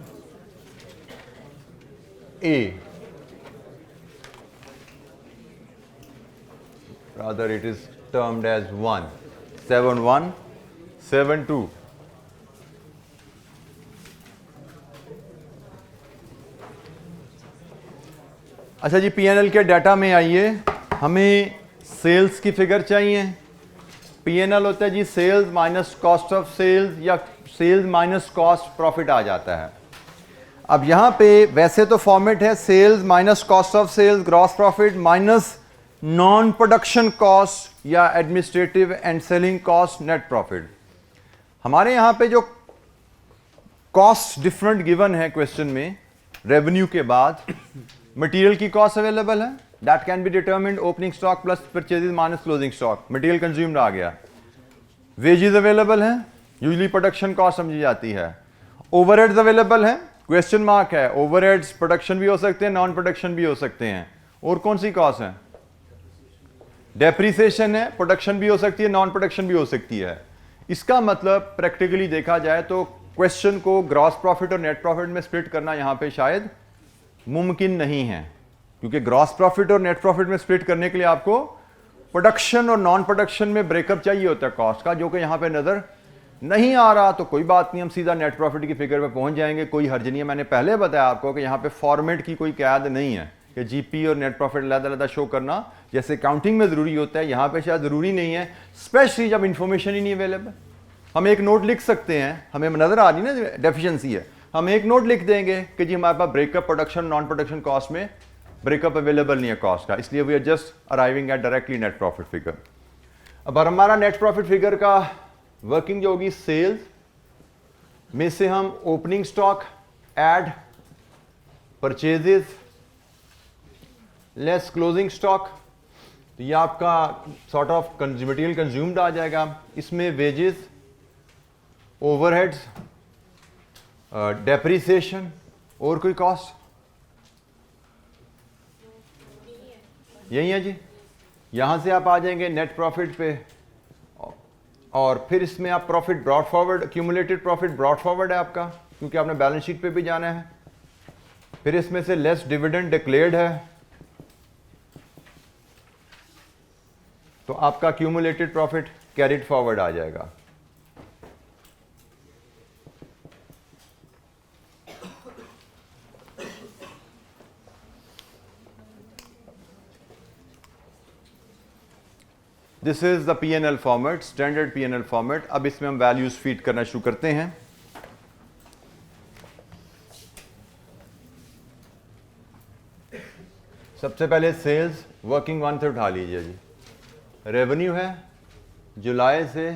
rather it is termed as 1, 7-1, 7-2. अच्छा जी, पीएनएल के डाटा में आइए, हमें सेल्स की फिगर चाहिए। पीएनएल होता है जी sales minus cost of sales, या सेल्स माइनस कॉस्ट प्रॉफिट आ जाता है। अब यहाँ पे वैसे तो फॉर्मेट है sales minus cost of sales gross profit minus non production cost या administrative and selling cost net profit. हमारे यहाँ पे जो कॉस्ट डिफरेंट गिवन है क्वेश्चन में, रेवेन्यू के बाद मटेरियल की कॉस्ट अवेलेबल है, that can be determined opening stock plus purchases minus closing stock, material consumed आ गया। वेजेस अवेलेबल है, यूजली प्रोडक्शन कॉस्ट समझी जाती है। ओवरहेड्स अवेलेबल है, क्वेश्चन मार्क है, ओवरहेड्स प्रोडक्शन भी हो सकते हैं, नॉन प्रोडक्शन भी हो सकते हैं। और कौन सी कॉस्ट है? डेप्रिसिएशन है, प्रोडक्शन भी हो सकती है, नॉन प्रोडक्शन भी हो सकती है। इसका मतलब प्रैक्टिकली देखा जाए तो क्वेश्चन को ग्रॉस प्रॉफिट और नेट प्रॉफिट में स्प्लिट करना यहां पे शायद मुमकिन नहीं है, क्योंकि ग्रॉस प्रॉफिट और नेट प्रॉफिट में स्प्लिट करने के लिए आपको प्रोडक्शन और नॉन प्रोडक्शन में ब्रेकअप चाहिए होता है कॉस्ट का, जो कि यहां पे नजर नहीं आ रहा। तो कोई बात नहीं, हम सीधा नेट प्रॉफिट की फिगर पे पहुंच जाएंगे, कोई हर्ज नहीं है। मैंने पहले बताया आपको कि यहां पे फॉर्मेट की कोई कैद नहीं है कि जीपी और नेट प्रॉफिट अलग-अलग शो करना जैसे काउंटिंग में जरूरी होता है, यहां पे शायद जरूरी नहीं है, स्पेशली जब इंफॉर्मेशन ही नहीं अवेलेबल। हम एक नोट लिख सकते हैं, हमें नजर आ रही ना डेफिशिएंसी है, हम एक नोट लिख देंगे कि जी हमारे पास breakup production non production cost में ब्रेकअप अवेलेबल नहीं है कॉस्ट का, इसलिए we are just arriving at directly net profit figure. अब हमारा नेट प्रॉफिट फिगर का वर्किंग जो होगी, सेल्स में से हम opening stock add purchases less closing stock, तो ये आपका सॉर्ट ऑफ मटेरियल कंज्यूम्ड आ जाएगा। इसमें वेजेस, ओवरहेड्स, डेप्रिसिएशन और कोई कॉस्ट यही है जी। यहां से आप आ जाएंगे नेट प्रॉफिट पे, और फिर इसमें आप profit brought forward, accumulated profit brought forward है आपका, क्योंकि आपने बैलेंस शीट पे भी जाना है। फिर इसमें से लेस डिविडेंड डिक्लेयर्ड है, तो आपका एक्यूमुलेटेड प्रॉफिट कैरिड फॉरवर्ड आ जाएगा। This is the P&L format, standard P&L format. अब इसमें हम वैल्यूज फीड करना शुरू करते हैं। सबसे पहले सेल्स वर्किंग वन से उठा लीजिए जी। रेवेन्यू है जुलाई से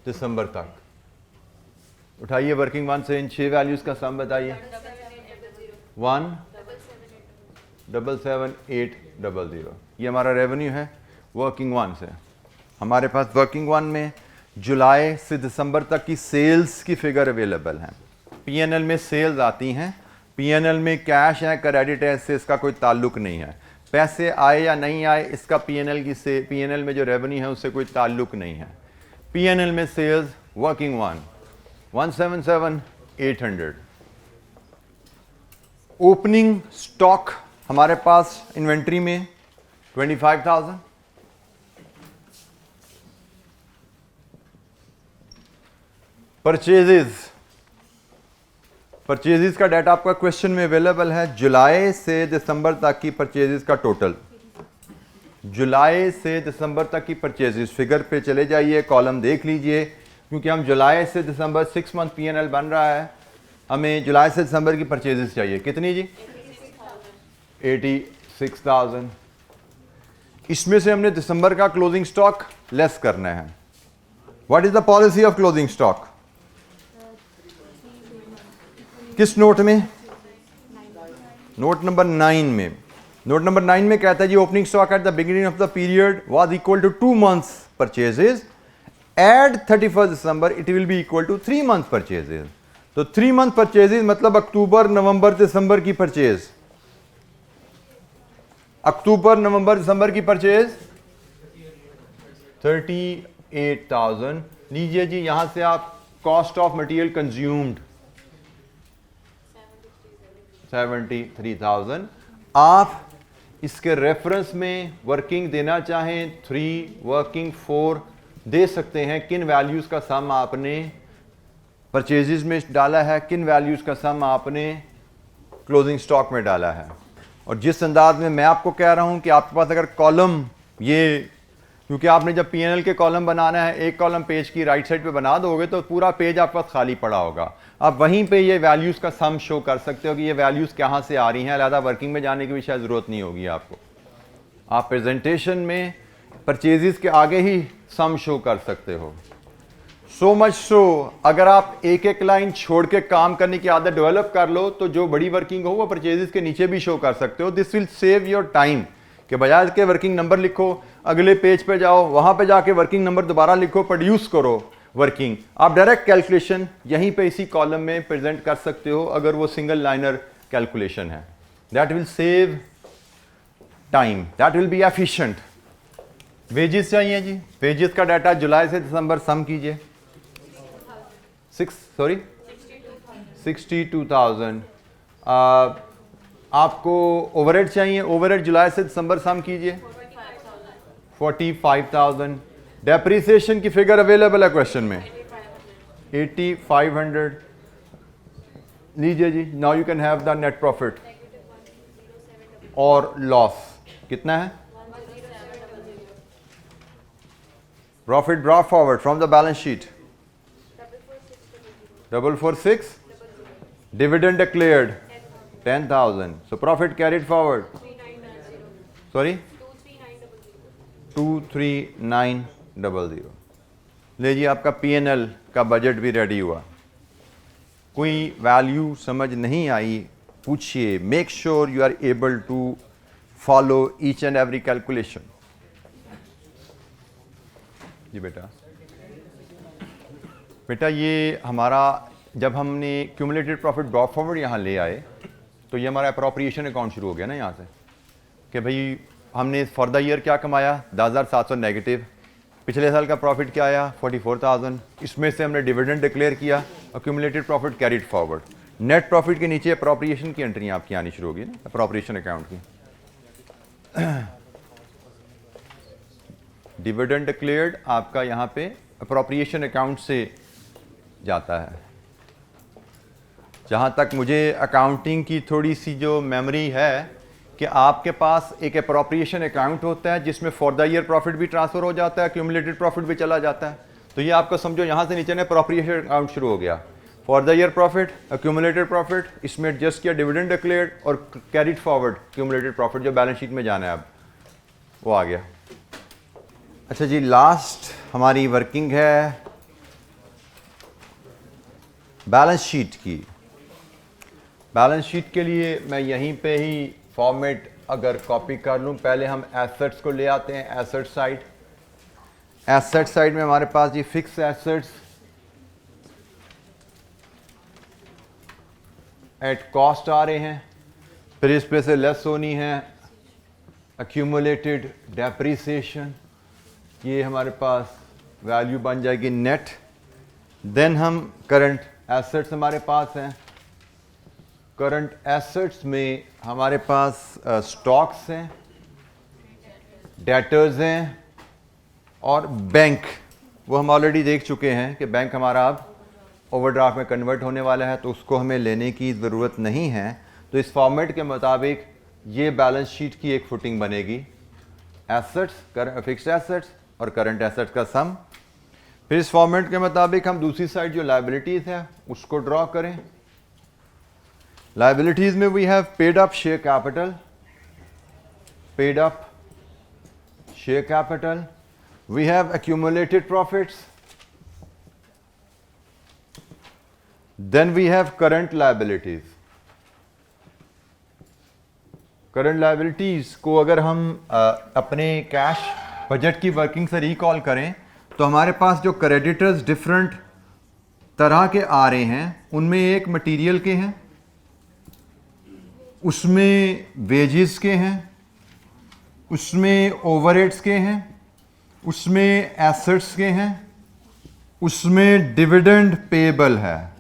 दिसंबर तक, उठाइए वर्किंग वन से, इन 6 वैल्यूज का सम बताइए। 177,800, ये हमारा रेवेन्यू है वर्किंग वन से। हमारे पास वर्किंग वन में जुलाई से दिसंबर तक की सेल्स की फिगर अवेलेबल है। P&L में सेल्स आती हैं, P&L में कैश है, क्रेडिट है, इससे इसका कोई ताल्लुक नहीं है। पैसे आए या नहीं आए इसका P&L में जो रेवेन्यू है उससे कोई ताल्लुक नहीं है। P&L में sales working one 177,800। Opening stock हमारे पास इन्वेंट्री में 25,000। परचेजेस का डाटा आपका क्वेश्चन में अवेलेबल है। जुलाई से दिसंबर तक की परचेजेस का टोटल, जुलाई से दिसंबर तक की परचेजेस फिगर पे चले जाइए, कॉलम देख लीजिए, क्योंकि हम जुलाई से दिसंबर 6 मंथ P&L बन रहा है, हमें जुलाई से दिसंबर की परचेजेस चाहिए। कितनी जी? 86,000। इसमें से हमने दिसंबर का क्लोजिंग स्टॉक लेस करना है। What is the policy of closing stock? किस नोट में? नोट नंबर 9 में। नोट नंबर 9 में कहता है जी opening stock at the beginning of the period was equal to 2 months purchases, at 31 December it will be equal to 3 month purchases. तो 3 मंथ परचेजेस मतलब अक्टूबर नवंबर दिसंबर की परचेज, अक्टूबर नवंबर दिसंबर की परचेज 38,000 लीजिए जी। यहां से आप कॉस्ट ऑफ मटेरियल कंज्यूम्ड 73,000। आप इसके रेफरेंस में वर्किंग देना चाहें 3 वर्किंग 4 दे सकते हैं। किन वैल्यूज का सम आपने परचेजेस में डाला है, किन वैल्यूज का सम आपने क्लोजिंग स्टॉक में डाला है। और जिस अंदाज में मैं आपको कह रहा हूं कि आपके पास अगर कॉलम ये क्योंकि आपने जब पीएनएल के कॉलम बनाना है, एक कॉलम पेज की राइट साइड पे बना दोगे तो पूरा पेज आपके पास खाली पड़ा होगा। आप वहीं पे ये वैल्यूज़ का सम शो कर सकते हो कि ये वैल्यूज़ कहाँ से आ रही हैं, अलहदा वर्किंग में जाने की भी शायद ज़रूरत नहीं होगी आपको। आप प्रेजेंटेशन में परचेजेस के आगे ही सम शो कर सकते हो। सो मच सो अगर आप एक एक लाइन छोड़ के काम करने की आदत डेवलप कर लो तो जो बड़ी वर्किंग हो वो परचेजेस के नीचे भी शो कर सकते हो। This will save your time कि बजाय के वर्किंग नंबर लिखो, अगले पेज पे जाओ, वहां पे जाके वर्किंग नंबर दोबारा लिखो, प्रोड्यूस करो वर्किंग, आप डायरेक्ट कैलकुलेशन यहीं पे इसी कॉलम में प्रेजेंट कर सकते हो अगर वो सिंगल लाइनर कैलकुलेशन है। That will save time, that will be efficient. Wages चाहिए जी, वेजेस का डाटा जुलाई से दिसंबर सम कीजिए। 62,000। आपको ओवरहेड चाहिए, ओवरहेड जुलाई से दिसंबर सम कीजिए 45,000। डेप्रिसिएशन की फिगर अवेलेबल है क्वेश्चन में 8500 लीजिए जी। Now you can have the net profit और लॉस कितना है। Profit draw forward from the balance sheet 446। Dividend declared 10,000। So profit carried forward. Sorry? 23900। ले जी आपका P&L का बजट भी रेडी हुआ। कोई वैल्यू समझ नहीं आई पूछिए। Make sure you are able to follow each and every calculation. जी बेटा ये हमारा जब हमने क्यूमुलेटेड प्रॉफिट ड्रॉप फॉरवर्ड यहाँ ले आए तो ये हमारा अप्रोप्रिएशन अकाउंट शुरू हो गया ना यहाँ से कि भाई हमने फॉर द ईयर क्या कमाया 10,700 नेगेटिव। पिछले साल का प्रॉफिट क्या आया 44,000। इसमें से हमने डिविडेंड डिक्लेयर किया, accumulated profit carried forward. Net profit के नीचे अप्रोप्रिएशन की एंट्री आपकी आनी शुरू होगी ना, अप्रोप्रिएशन अकाउंट की। डिविडेंड डिक्लेयर्ड आपका यहाँ पे अप्रोप्रिएशन अकाउंट से जाता है। जहाँ तक मुझे अकाउंटिंग की थोड़ी सी जो मेमोरी है कि आपके पास एक अप्रोप्रिएशन अकाउंट होता है जिसमें फॉर द ईयर प्रॉफिट भी ट्रांसफर हो जाता है, क्यूमुलेटेड प्रॉफिट भी चला जाता है। तो ये आपको समझो यहाँ से नीचे ने अप्रोप्रिएशन अकाउंट शुरू हो गया। For the year profit, accumulated profit, इसमें एडजस्ट किया डिविडेंड डिक्लेयर्ड और कैरिड फॉरवर्ड क्यूमुलेटेड प्रॉफिट जो बैलेंस शीट में जाना है अब वो आ गया। अच्छा जी, लास्ट हमारी वर्किंग है बैलेंस शीट की। बैलेंस शीट के लिए मैं यहीं पे ही फॉर्मेट अगर कॉपी कर लूँ, पहले हम एसेट्स को ले आते हैं। एसेट साइड, एसेट साइड में हमारे पास ये फिक्स एसेट्स एट कॉस्ट आ रहे हैं, फिर इस पे से लेस होनी है अक्यूमुलेटेड डेप्रिसिएशन, ये हमारे पास वैल्यू बन जाएगी नेट। देन हम करंट एसेट्स हमारे पास हैं। करंट एसेट्स में हमारे पास स्टॉक्स हैं, डेटर्स हैं और बैंक। वो हम ऑलरेडी देख चुके हैं कि बैंक हमारा अब ओवरड्राफ्ट में कन्वर्ट होने वाला है तो उसको हमें लेने की ज़रूरत नहीं है। तो इस फॉर्मेट के मुताबिक ये बैलेंस शीट की एक फुटिंग बनेगी, एसेट्स, फिक्स्ड एसेट्स और करंट एसेट्स का सम। फिर इस फॉर्मेट के मुताबिक हम दूसरी साइड जो लायबिलिटीज़ है उसको ड्रॉ करें। लायबिलिटीज़ में we have paid up share capital, paid up share capital, we have accumulated profits, then we have current liabilities। Current liabilities को अगर हम अपने कैश बजट की वर्किंग से रिकॉल करें तो हमारे पास जो क्रेडिटर्स डिफरेंट तरह के आ रहे हैं उनमें एक मटेरियल के हैं, उसमें वेजेस के हैं, उसमें ओवरहेड्स के हैं, उसमें एसेट्स के हैं, उसमें डिविडेंड पेएबल है।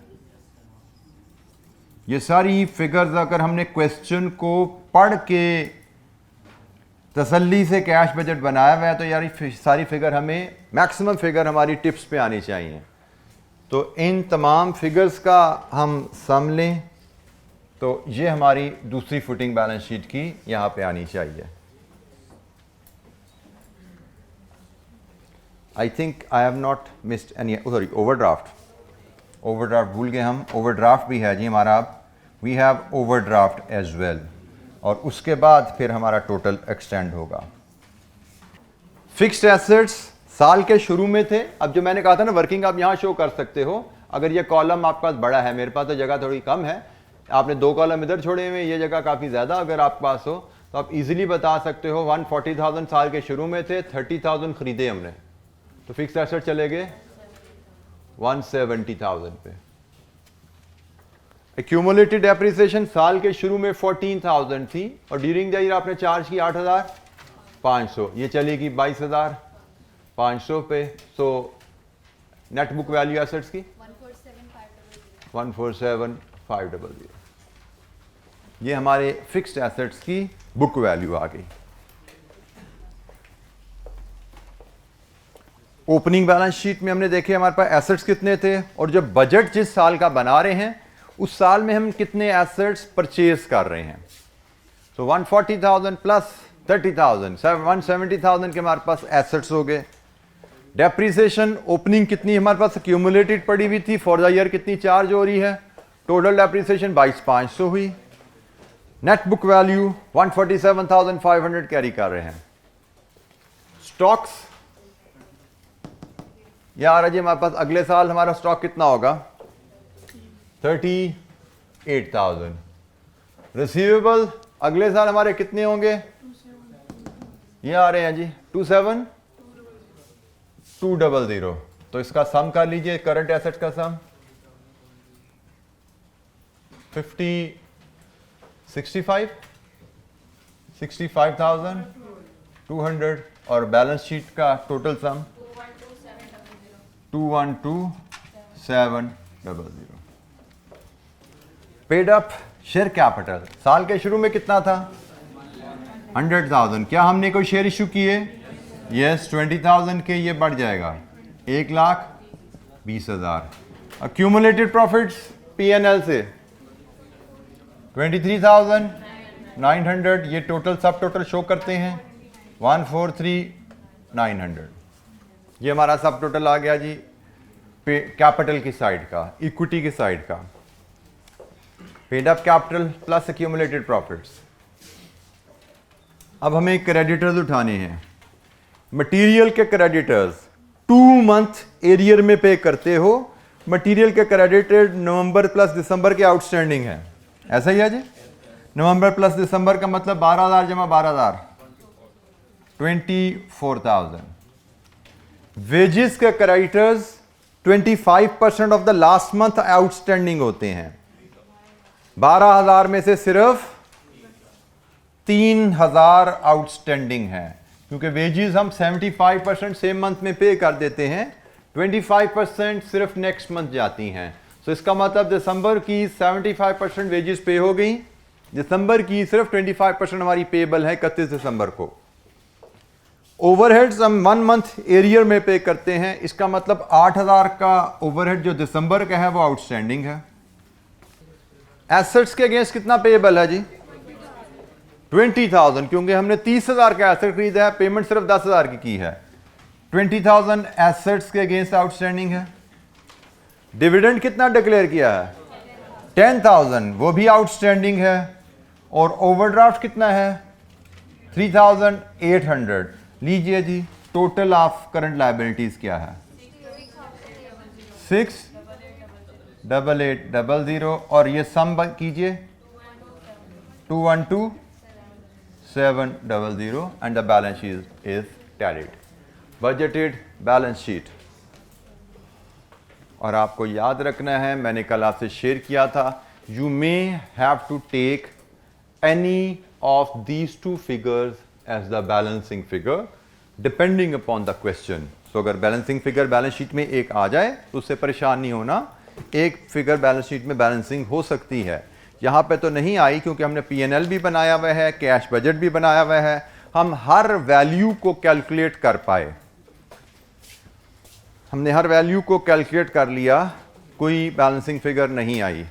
ये सारी फिगर्स अगर हमने क्वेश्चन को पढ़ के तसल्ली से कैश बजट बनाया हुआ है तो यार सारी फिगर हमें मैक्सिमम फिगर हमारी टिप्स पे आनी चाहिए। तो इन तमाम फिगर्स का हम सम लें तो ये हमारी दूसरी फुटिंग बैलेंस शीट की यहाँ पे आनी चाहिए। I think I have not missed any, sorry overdraft भूल गए हम, ओवरड्राफ्ट भी है जी हमारा, अब we have overdraft as well, और उसके बाद फिर हमारा टोटल एक्सटेंड होगा। फिक्स्ड एसेट्स साल के शुरू में थे, अब जो मैंने कहा था ना वर्किंग आप यहाँ शो कर सकते हो, अगर ये कॉलम आपके पास बड़ा है, मेरे पास तो जगह थोड़ी कम है, आपने 2 कॉलम इधर छोड़े हुए, ये जगह काफ़ी ज़्यादा अगर आपके पास हो तो आप इजीली बता सकते हो 140,000 साल के शुरू में थे, 30,000 खरीदे हमने, तो फिक्स एसेट चले गए 170,000 पे। एक्यूमुलेटेड डेप्रिसिएशन साल के शुरू में 14,000 थी और ड्यूरिंग द ईयर आपने चार्ज की 8,500, ये चलेगी 22,500 पे। So net book value assets की 147,500, ये हमारे फिक्स्ड एसेट्स की बुक वैल्यू आ गई। ओपनिंग बैलेंस शीट में हमने देखे हमारे पास एसेट्स कितने थे, और जब बजट जिस साल का बना रहे हैं उस साल में हम कितने एसेट्स परचेज कर रहे हैं। सो 140,000 प्लस 30,000, 170,000 के हमारे पास एसेट्स हो गए। डेप्रिसिएशन ओपनिंग कितनी हमारे पास एक्यूमुलेटेड पड़ी हुई थी, फॉर द ईयर कितनी चार्ज हो रही है, टोटल डेप्रिसिएशन 22,500 हुई। नेट बुक वैल्यू 147,500 कैरी कर रहे हैं। स्टॉक्स यार जी हमारे पास अगले साल हमारा स्टॉक कितना होगा, 38,000। रिसीवेबल अगले साल हमारे कितने होंगे, ये आ रहे हैं जी 27,200। तो इसका सम कर लीजिए, करंट एसेट का सम 65,200 और बैलेंस शीट का total sum 212,700। Paid up share capital साल के शुरू में कितना था, 100,000। क्या हमने कोई शेयर इशू किए, यस 20,000 के, ये बढ़ जाएगा 1,20,000। एक्यूमुलेटेड प्रॉफिट्स पीएनएल से 23,900, ये टोटल सब टोटल शो करते हैं 143,900। ये हमारा सब टोटल आ गया जी कैपिटल की साइड का, इक्विटी की साइड का। Paid up capital plus accumulated profits. अब हमें क्रेडिटर्स उठाने हैं। मटेरियल के क्रेडिटर्स 2 मंथ एरियर में पे करते हो, मटेरियल के क्रेडिटर नवंबर प्लस दिसंबर के आउटस्टैंडिंग है, ऐसा ही है जी। नवंबर प्लस दिसंबर का मतलब 12,000 जमा 12,000, 24,000। वेजेस के creditors 25% of the last month outstanding होते हैं। 12,000 में से सिर्फ 3,000 आउटस्टैंडिंग है, क्योंकि वेजेस हम 75% सेम मंथ में पे कर देते हैं, 25% सिर्फ नेक्स्ट मंथ जाती हैं। तो इसका मतलब दिसंबर की 75% वेजेस पे हो गई, दिसंबर की सिर्फ 25% हमारी पेबल है 31 दिसंबर को। ओवरहेड्स हम 1 मंथ एरियर में पे करते हैं, इसका मतलब 8,000 का ओवरहेड जो दिसंबर का है वो आउटस्टैंडिंग है। एसेट्स के अगेंस्ट कितना पेएबल है जी, 20,000, क्योंकि हमने 30,000 का एसेट खरीदा है, पेमेंट सिर्फ 10,000 की है। 20,000 एसेट्स के अगेंस्ट आउटस्टैंडिंग है। डिविडेंड कितना डिक्लेयर किया है, 10,000, वो भी आउटस्टैंडिंग है। और ओवरड्राफ्ट कितना है, 3,800। लीजिए जी, टोटल ऑफ करंट लायबिलिटीज क्या है, 688,000 और ये सम कीजिए 212,700 and the balance sheet is tallied. Budgeted balance sheet. और आपको याद रखना है, मैंने कल आपसे शेयर किया था, you may have to take any of these 2 figures as the balancing figure depending upon the question. So अगर बैलेंसिंग फिगर बैलेंस शीट में एक आ जाए तो उससे परेशान नहीं होना, एक फिगर बैलेंस शीट में बैलेंसिंग हो सकती है। यहाँ पे तो नहीं आई क्योंकि हमने पीएनएल भी बनाया हुआ है, कैश बजट भी बनाया हुआ है, हम हर वैल्यू को कैलकुलेट कर पाए। हमने हर वैल्यू को कैलकुलेट कर लिया, कोई बैलेंसिंग फिगर नहीं आई।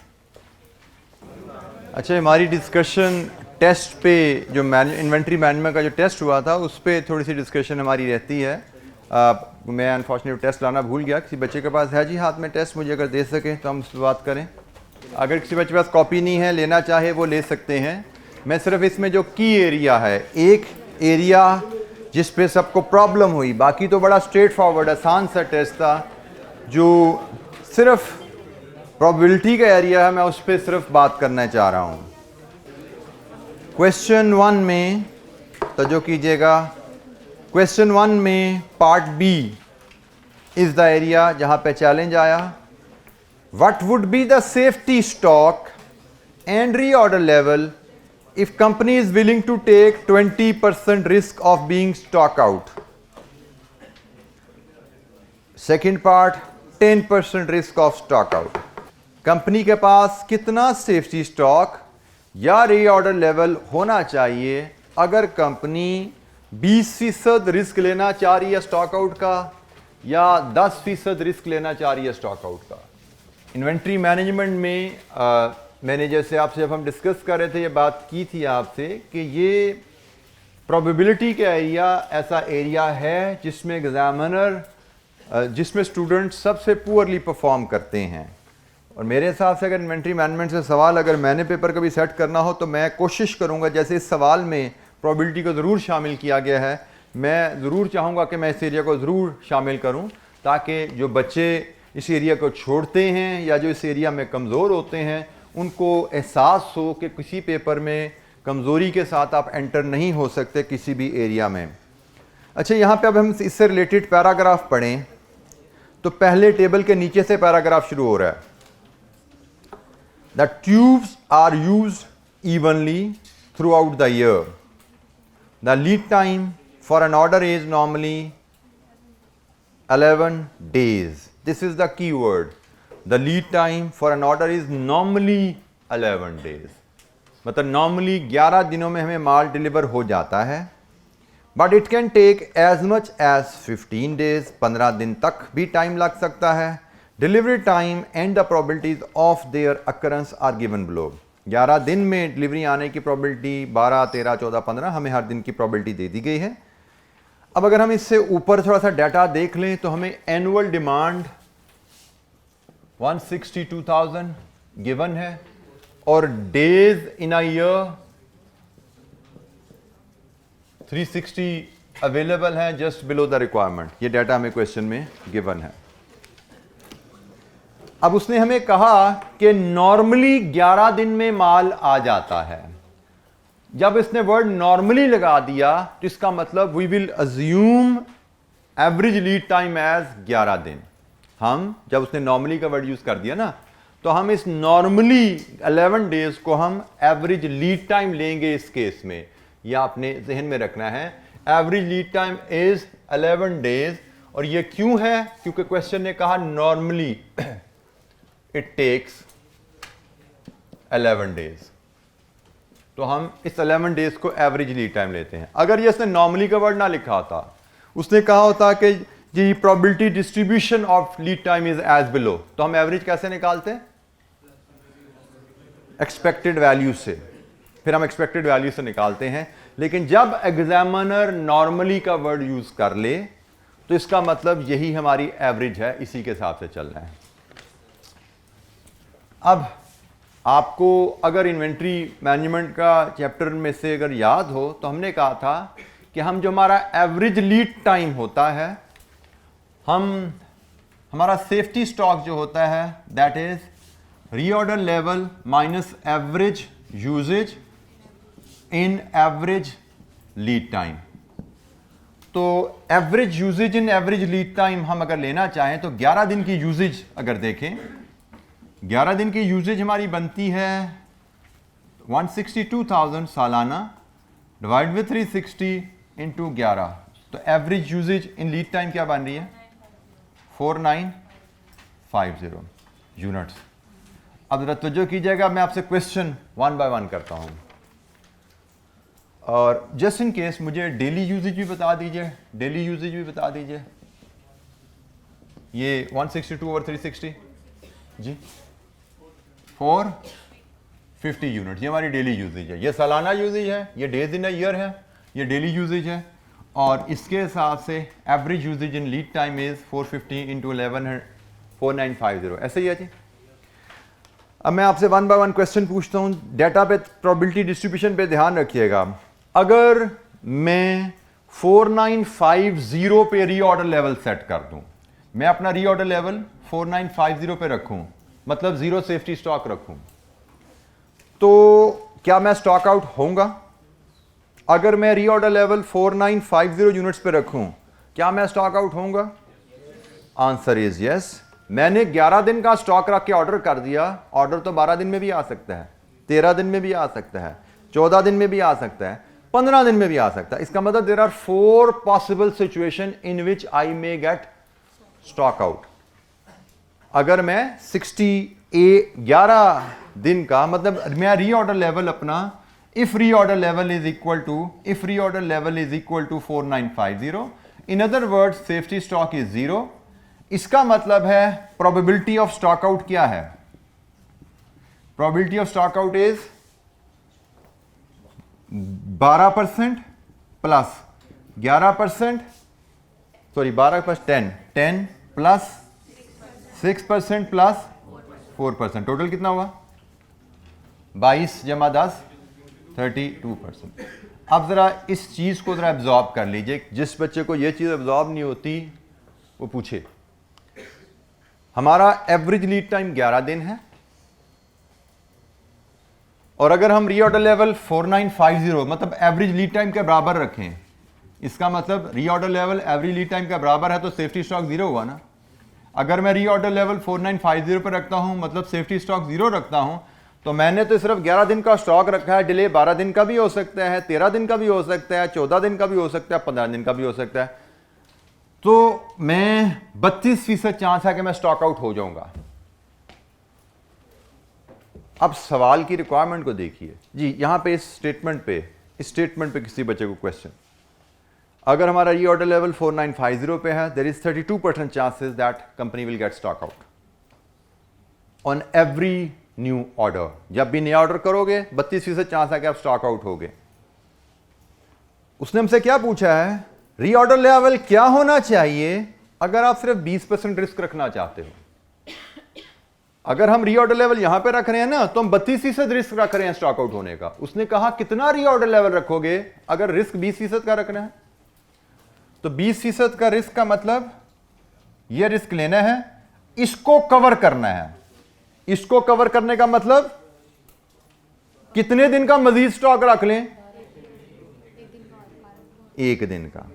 अच्छा, हमारी डिस्कशन टेस्ट पे जो इन्वेंट्री मैनेजमेंट का जो टेस्ट हुआ था उस पर थोड़ी सी डिस्कशन हमारी रहती है। मैं अनफॉर्चुनेट टेस्ट लाना भूल गया, किसी बच्चे के पास है जी हाथ में टेस्ट, मुझे अगर दे सके तो हम उससे बात करें। अगर किसी बच्चे के पास कॉपी नहीं है, लेना चाहे वो ले सकते हैं। मैं सिर्फ इसमें जो की एरिया है, एक एरिया जिस पे सबको प्रॉब्लम हुई, बाकी तो बड़ा स्ट्रेट फॉरवर्ड आसान सा टेस्ट था, जो सिर्फ प्रोबेबिलिटी का एरिया है, मैं उस पर सिर्फ बात करना चाह रहा हूँ। क्वेश्चन 1 में तवज्जो कीजिएगा, क्वेश्चन 1 में part B is the area जहां पे चैलेंज आया। What would be the safety stock and reorder level if company is willing to take 20% risk of being stock out. Second part, 10% risk of stock out. Company के पास कितना सेफ्टी स्टॉक या रीऑर्डर लेवल होना चाहिए अगर कंपनी 20% रिस्क लेना चाह रही है स्टॉक आउट का, या 10% रिस्क लेना चाह रही है स्टॉक आउट का। इन्वेंट्री मैनेजमेंट में मैंने जैसे आपसे जब हम डिस्कस कर रहे थे, ये बात की थी आपसे कि ये प्रोबेबिलिटी का एरिया ऐसा एरिया है जिसमें एग्जामिनर, जिसमें स्टूडेंट सबसे पुअरली परफॉर्म करते हैं। और मेरे हिसाब से अगर इन्वेंट्री मैनेजमेंट से सवाल अगर मैंने पेपर कभी सेट करना हो तो मैं कोशिश करूंगा, जैसे इस सवाल में प्रोबेबिलिटी को ज़रूर शामिल किया गया है, मैं ज़रूर चाहूँगा कि मैं इस एरिया को ज़रूर शामिल करूँ, ताकि जो बच्चे इस एरिया को छोड़ते हैं या जो इस एरिया में कमज़ोर होते हैं उनको एहसास हो कि किसी पेपर में कमज़ोरी के साथ आप एंटर नहीं हो सकते किसी भी एरिया में। अच्छा, यहाँ पे अब हम इससे रिलेटेड पैराग्राफ पढ़ें तो पहले टेबल के नीचे से पैराग्राफ शुरू हो रहा है। The tubes are used evenly throughout the year. The lead time for an order is normally 11 days. This is the key word. The lead time for an order is normally 11 days. मतलब normally 11 दिनों में हमें माल डिलीवर हो जाता है, but it can take as much as 15 days. 15 दिन तक भी टाइम लग सकता है। Delivery time and the probabilities of their occurrence are given below. 11 दिन में डिलीवरी आने की प्रोबेबिलिटी 12, 13, 14, 15, हमें हर दिन की प्रोबेबिलिटी दे दी गई है। अब अगर हम इससे ऊपर थोड़ा सा डाटा देख लें तो हमें एनुअल डिमांड 162,000 गिवन है और days in a year 360 available है, जस्ट बिलो द रिक्वायरमेंट। ये डाटा हमें क्वेश्चन में गिवन है। अब उसने हमें कहा कि नॉर्मली 11 दिन में माल आ जाता है। जब इसने वर्ड नॉर्मली लगा दिया तो इसका मतलब we will assume average lead time as 11 दिन। हम जब उसने नॉर्मली का वर्ड यूज कर दिया ना, तो हम इस नॉर्मली 11 डेज को हम एवरेज लीड टाइम लेंगे इस केस में। यह आपने जहन में रखना है, average lead time is 11 days. और यह क्यों है? क्योंकि क्वेश्चन ने कहा नॉर्मली इट टेक्स 11 डेज, तो हम इस 11 डेज को एवरेज लीड टाइम लेते हैं। अगर ये इसने नॉर्मली का वर्ड ना लिखा होता, उसने कहा होता कि जी probability distribution of lead time is as below, तो हम एवरेज कैसे निकालते हैं? एक्सपेक्टेड वैल्यू से। फिर हम एक्सपेक्टेड वैल्यू से निकालते हैं। लेकिन जब एग्जामिनर नॉर्मली का वर्ड यूज कर ले तो इसका मतलब यही हमारी एवरेज है, इसी के हिसाब से चलना है। अब आपको अगर इन्वेंट्री मैनेजमेंट का चैप्टर में से अगर याद हो तो हमने कहा था कि हम जो हमारा एवरेज लीड टाइम होता है, हमारा सेफ्टी स्टॉक जो होता है that is reorder level minus average usage in average lead time. तो average usage in average lead time हम अगर लेना चाहें तो 11 दिन की यूजेज अगर देखें, 11 दिन की यूजेज हमारी बनती है 162,000 सालाना डिवाइड विद 360 इंटू 11। तो average usage in lead time क्या बन रही है? 4950 यूनिट्स। अब जरा तवज्जो कीजिएगा, मैं आपसे क्वेश्चन 1 बाय 1 करता हूं और जस्ट इन केस मुझे डेली यूजेज भी बता दीजिए। डेली यूजेज भी बता दीजिए। ये 162 ओवर 360 जी 450 यूनिट, ये हमारी डेली यूजेज है। ये सालाना यूजेज है, ये डेज इन अ ईयर है, ये डेली यूजेज है। और इसके हिसाब से average usage in lead time is 450 into 4950, ऐसे ही है जी। अब मैं आपसे वन बाय वन क्वेश्चन पूछता हूं, डेटा पे प्रोबेबिलिटी डिस्ट्रीब्यूशन पे ध्यान रखिएगा। अगर मैं 4950 पे रीऑर्डर लेवल सेट कर दूं, मैं अपना रीऑर्डर लेवल 4950 पे रखूं, मतलब जीरो सेफ्टी स्टॉक रखूं, तो क्या मैं स्टॉक आउट होऊंगा? अगर मैं रीऑर्डर लेवल 4950 यूनिट्स पे रखूं, क्या मैं स्टॉक आउट होऊंगा? Answer is yes. मैंने 11 दिन का स्टॉक रख के ऑर्डर कर दिया, ऑर्डर तो 12 दिन में भी आ सकता है, 13 दिन में भी आ सकता है, 14 दिन में भी आ सकता है, 15 दिन में भी आ सकता है। इसका मतलब there are 4 possible situation in which I may get stock out. अगर मैं 11 दिन का, मतलब मैं रीऑर्डर लेवल अपना if reorder level is equal to 4950, in other words safety stock is 0, इसका मतलब है probability of stock out क्या है? probability of stock out is 12% plus 11%, sorry 12 plus 10 plus 6% plus 4%, total कितना हुआ? 22 जमा 10 32%। अब जरा इस चीज को जरा एब्जॉर्ब कर लीजिए। जिस बच्चे को यह चीज एब्जॉर्ब नहीं होती वो पूछे। हमारा एवरेज लीड टाइम 11 दिन है, और अगर हम रीऑर्डर लेवल 4950 मतलब एवरेज लीड टाइम के बराबर रखें, इसका मतलब reorder level average lead time के बराबर है तो सेफ्टी स्टॉक 0 हुआ ना। अगर मैं रीऑर्डर लेवल 4950 पर रखता हूं, मतलब सेफ्टी स्टॉक 0 रखता हूं, तो मैंने तो सिर्फ 11 दिन का स्टॉक रखा है। डिले 12 दिन का भी हो सकता है, 13 दिन का भी हो सकता है, 14 दिन का भी हो सकता है, 15 दिन का भी हो सकता है। तो मैं 32% चांस है कि मैं स्टॉक आउट हो जाऊंगा। अब सवाल की रिक्वायरमेंट को देखिए जी, यहां पे इस स्टेटमेंट पे किसी बच्चे को क्वेश्चन, अगर हमारा रीऑर्डर लेवल 4950 पे है, there is 32% chances that company will get stock out on every new order. जब भी नया ऑर्डर करोगे 32% चांस है कि आप स्टॉक आउट होगे। उसने हमसे क्या पूछा है, रीऑर्डर लेवल क्या होना चाहिए अगर आप सिर्फ 20% रिस्क रखना चाहते हो। अगर हम रीऑर्डर लेवल यहां पे रख रहे हैं ना, तो हम 32% रिस्क रख रहे हैं स्टॉक आउट होने का। उसने कहा कितना रीऑर्डर लेवल रखोगे अगर रिस्क 20% का रखना है? तो 20% का रिस्क का मतलब यह रिस्क लेना है, इसको कवर करना है। इसको कवर करने का मतलब कितने दिन का मजीद स्टॉक रख लें? एक दिन का।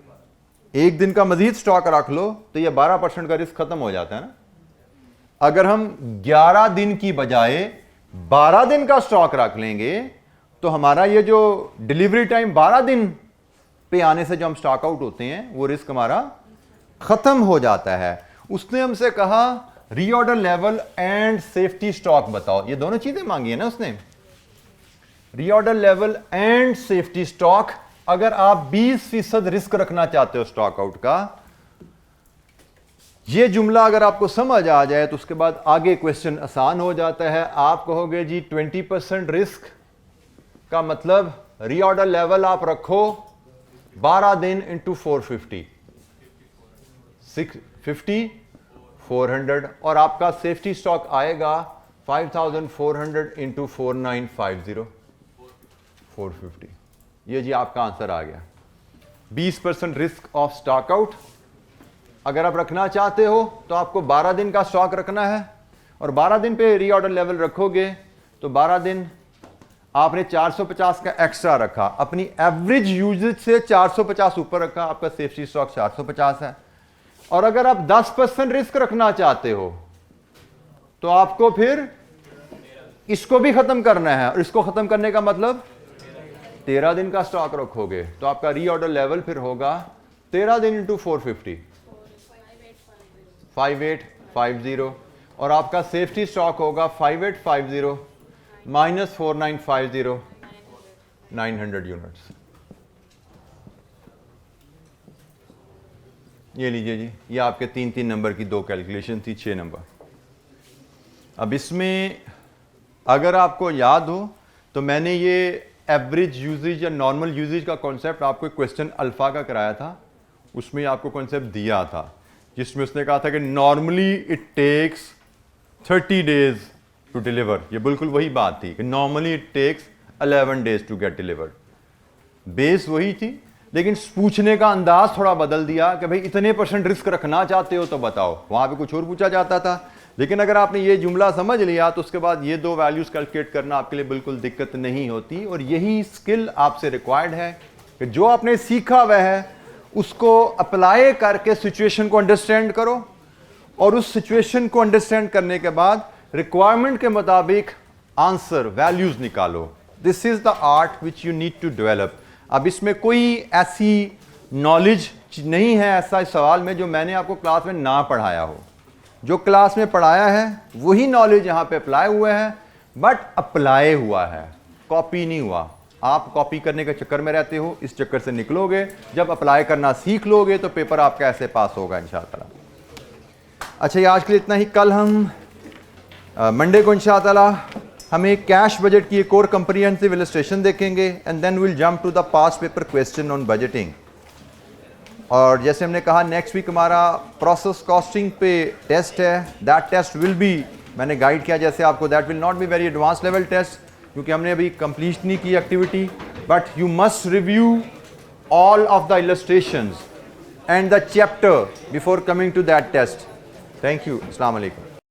एक दिन का मजीद स्टॉक रख लो तो यह 12% का रिस्क खत्म हो जाता है ना। अगर हम 11 दिन की बजाय 12 दिन का स्टॉक रख लेंगे तो हमारा ये जो डिलीवरी टाइम 12 दिन पे आने से जो हम स्टॉक आउट होते हैं वो रिस्क हमारा खत्म हो जाता है। उसने हमसे कहा reorder level and safety stock बताओ। ये दोनों चीजें मांगी है ना उसने, reorder level and safety stock. अगर आप 20% रिस्क रखना चाहते हो स्टॉक आउट का, ये जुमला अगर आपको समझ आ जाए तो उसके बाद आगे क्वेश्चन आसान हो जाता है। आप कहोगे जी 20% रिस्क का मतलब रीऑर्डर लेवल आप रखो 12 दिन इंटू 450, 650 400, और आपका सेफ्टी स्टॉक आएगा 5400 इंटू 4950 450। ये जी आपका आंसर आ गया। 20% रिस्क ऑफ स्टॉक आउट अगर आप रखना चाहते हो तो आपको 12 दिन का स्टॉक रखना है, और 12 दिन पे रीऑर्डर लेवल रखोगे तो 12 दिन आपने 450 का एक्स्ट्रा रखा, अपनी एवरेज यूजेज से 450 ऊपर रखा, आपका सेफ्टी स्टॉक 450 है। और अगर आप 10% रिस्क रखना चाहते हो तो आपको फिर इसको भी खत्म करना है, और इसको खत्म करने का मतलब 13 दिन का स्टॉक रखोगे तो आपका रीऑर्डर लेवल फिर होगा 13 दिन इंटू 450 5850, और आपका सेफ्टी स्टॉक होगा 5850 माइनस 4950 900 यूनिट्स। ये लीजिए जी, ये आपके 3-3 नंबर की 2 कैलकुलेशन थी, 6 नंबर। अब इसमें अगर आपको याद हो तो मैंने ये एवरेज यूजेज या नॉर्मल यूजेज का कॉन्सेप्ट आपको एक क्वेश्चन अल्फा का कराया था, उसमें आपको कॉन्सेप्ट दिया था, जिसमें उसने कहा था कि normally it takes 30 days to deliver. ये बिल्कुल वही बात थी कि normally it takes 11 days to get delivered. Base वही थी, लेकिन पूछने का अंदाज थोड़ा बदल दिया कि भाई इतने % रिस्क रखना चाहते हो तो बताओ। वहां पे कुछ और पूछा जाता था, लेकिन अगर आपने ये जुमला समझ लिया तो उसके बाद ये 2 वैल्यूज कैलकुलेट करना आपके लिए बिल्कुल दिक्कत नहीं होती। और यही स्किल आपसे रिक्वायर्ड है कि जो आपने सीखा हुआ है उसको अप्लाई करके सिचुएशन को अंडरस्टैंड करो, और उस सिचुएशन को अंडरस्टैंड करने के बाद रिक्वायरमेंट के मुताबिक आंसर वैल्यूज निकालो। This is the art which you need to develop. अब इसमें कोई ऐसी नॉलेज नहीं है ऐसा इस सवाल में जो मैंने आपको क्लास में ना पढ़ाया हो। जो क्लास में पढ़ाया है वही नॉलेज यहाँ पे अप्लाई हुआ है, बट अप्लाई हुआ है, कॉपी नहीं हुआ। आप कॉपी करने के चक्कर में रहते हो, इस चक्कर से निकलोगे। जब अप्लाई करना सीख लोगे तो पेपर आपका ऐसे पास होगा इंशाअल्लाह। अच्छा, ये आज के लिए इतना ही। कल हम मंडे को इंशाअल्लाह हमें कैश बजट की एक और कंप्रीहेंसिव इलस्ट्रेशन देखेंगे, and then will jump to the past paper question on budgeting. और जैसे हमने कहा नेक्स्ट वीक हमारा प्रोसेस कॉस्टिंग पे टेस्ट है। दैट टेस्ट विल बी, मैंने गाइड किया जैसे आपको, that will not be very advance level test, क्योंकि हमने अभी कंप्लीट नहीं की activity, but you must review all of the illustrations and the chapter before coming to that test. Thank you. अस्सलाम वालेकुम।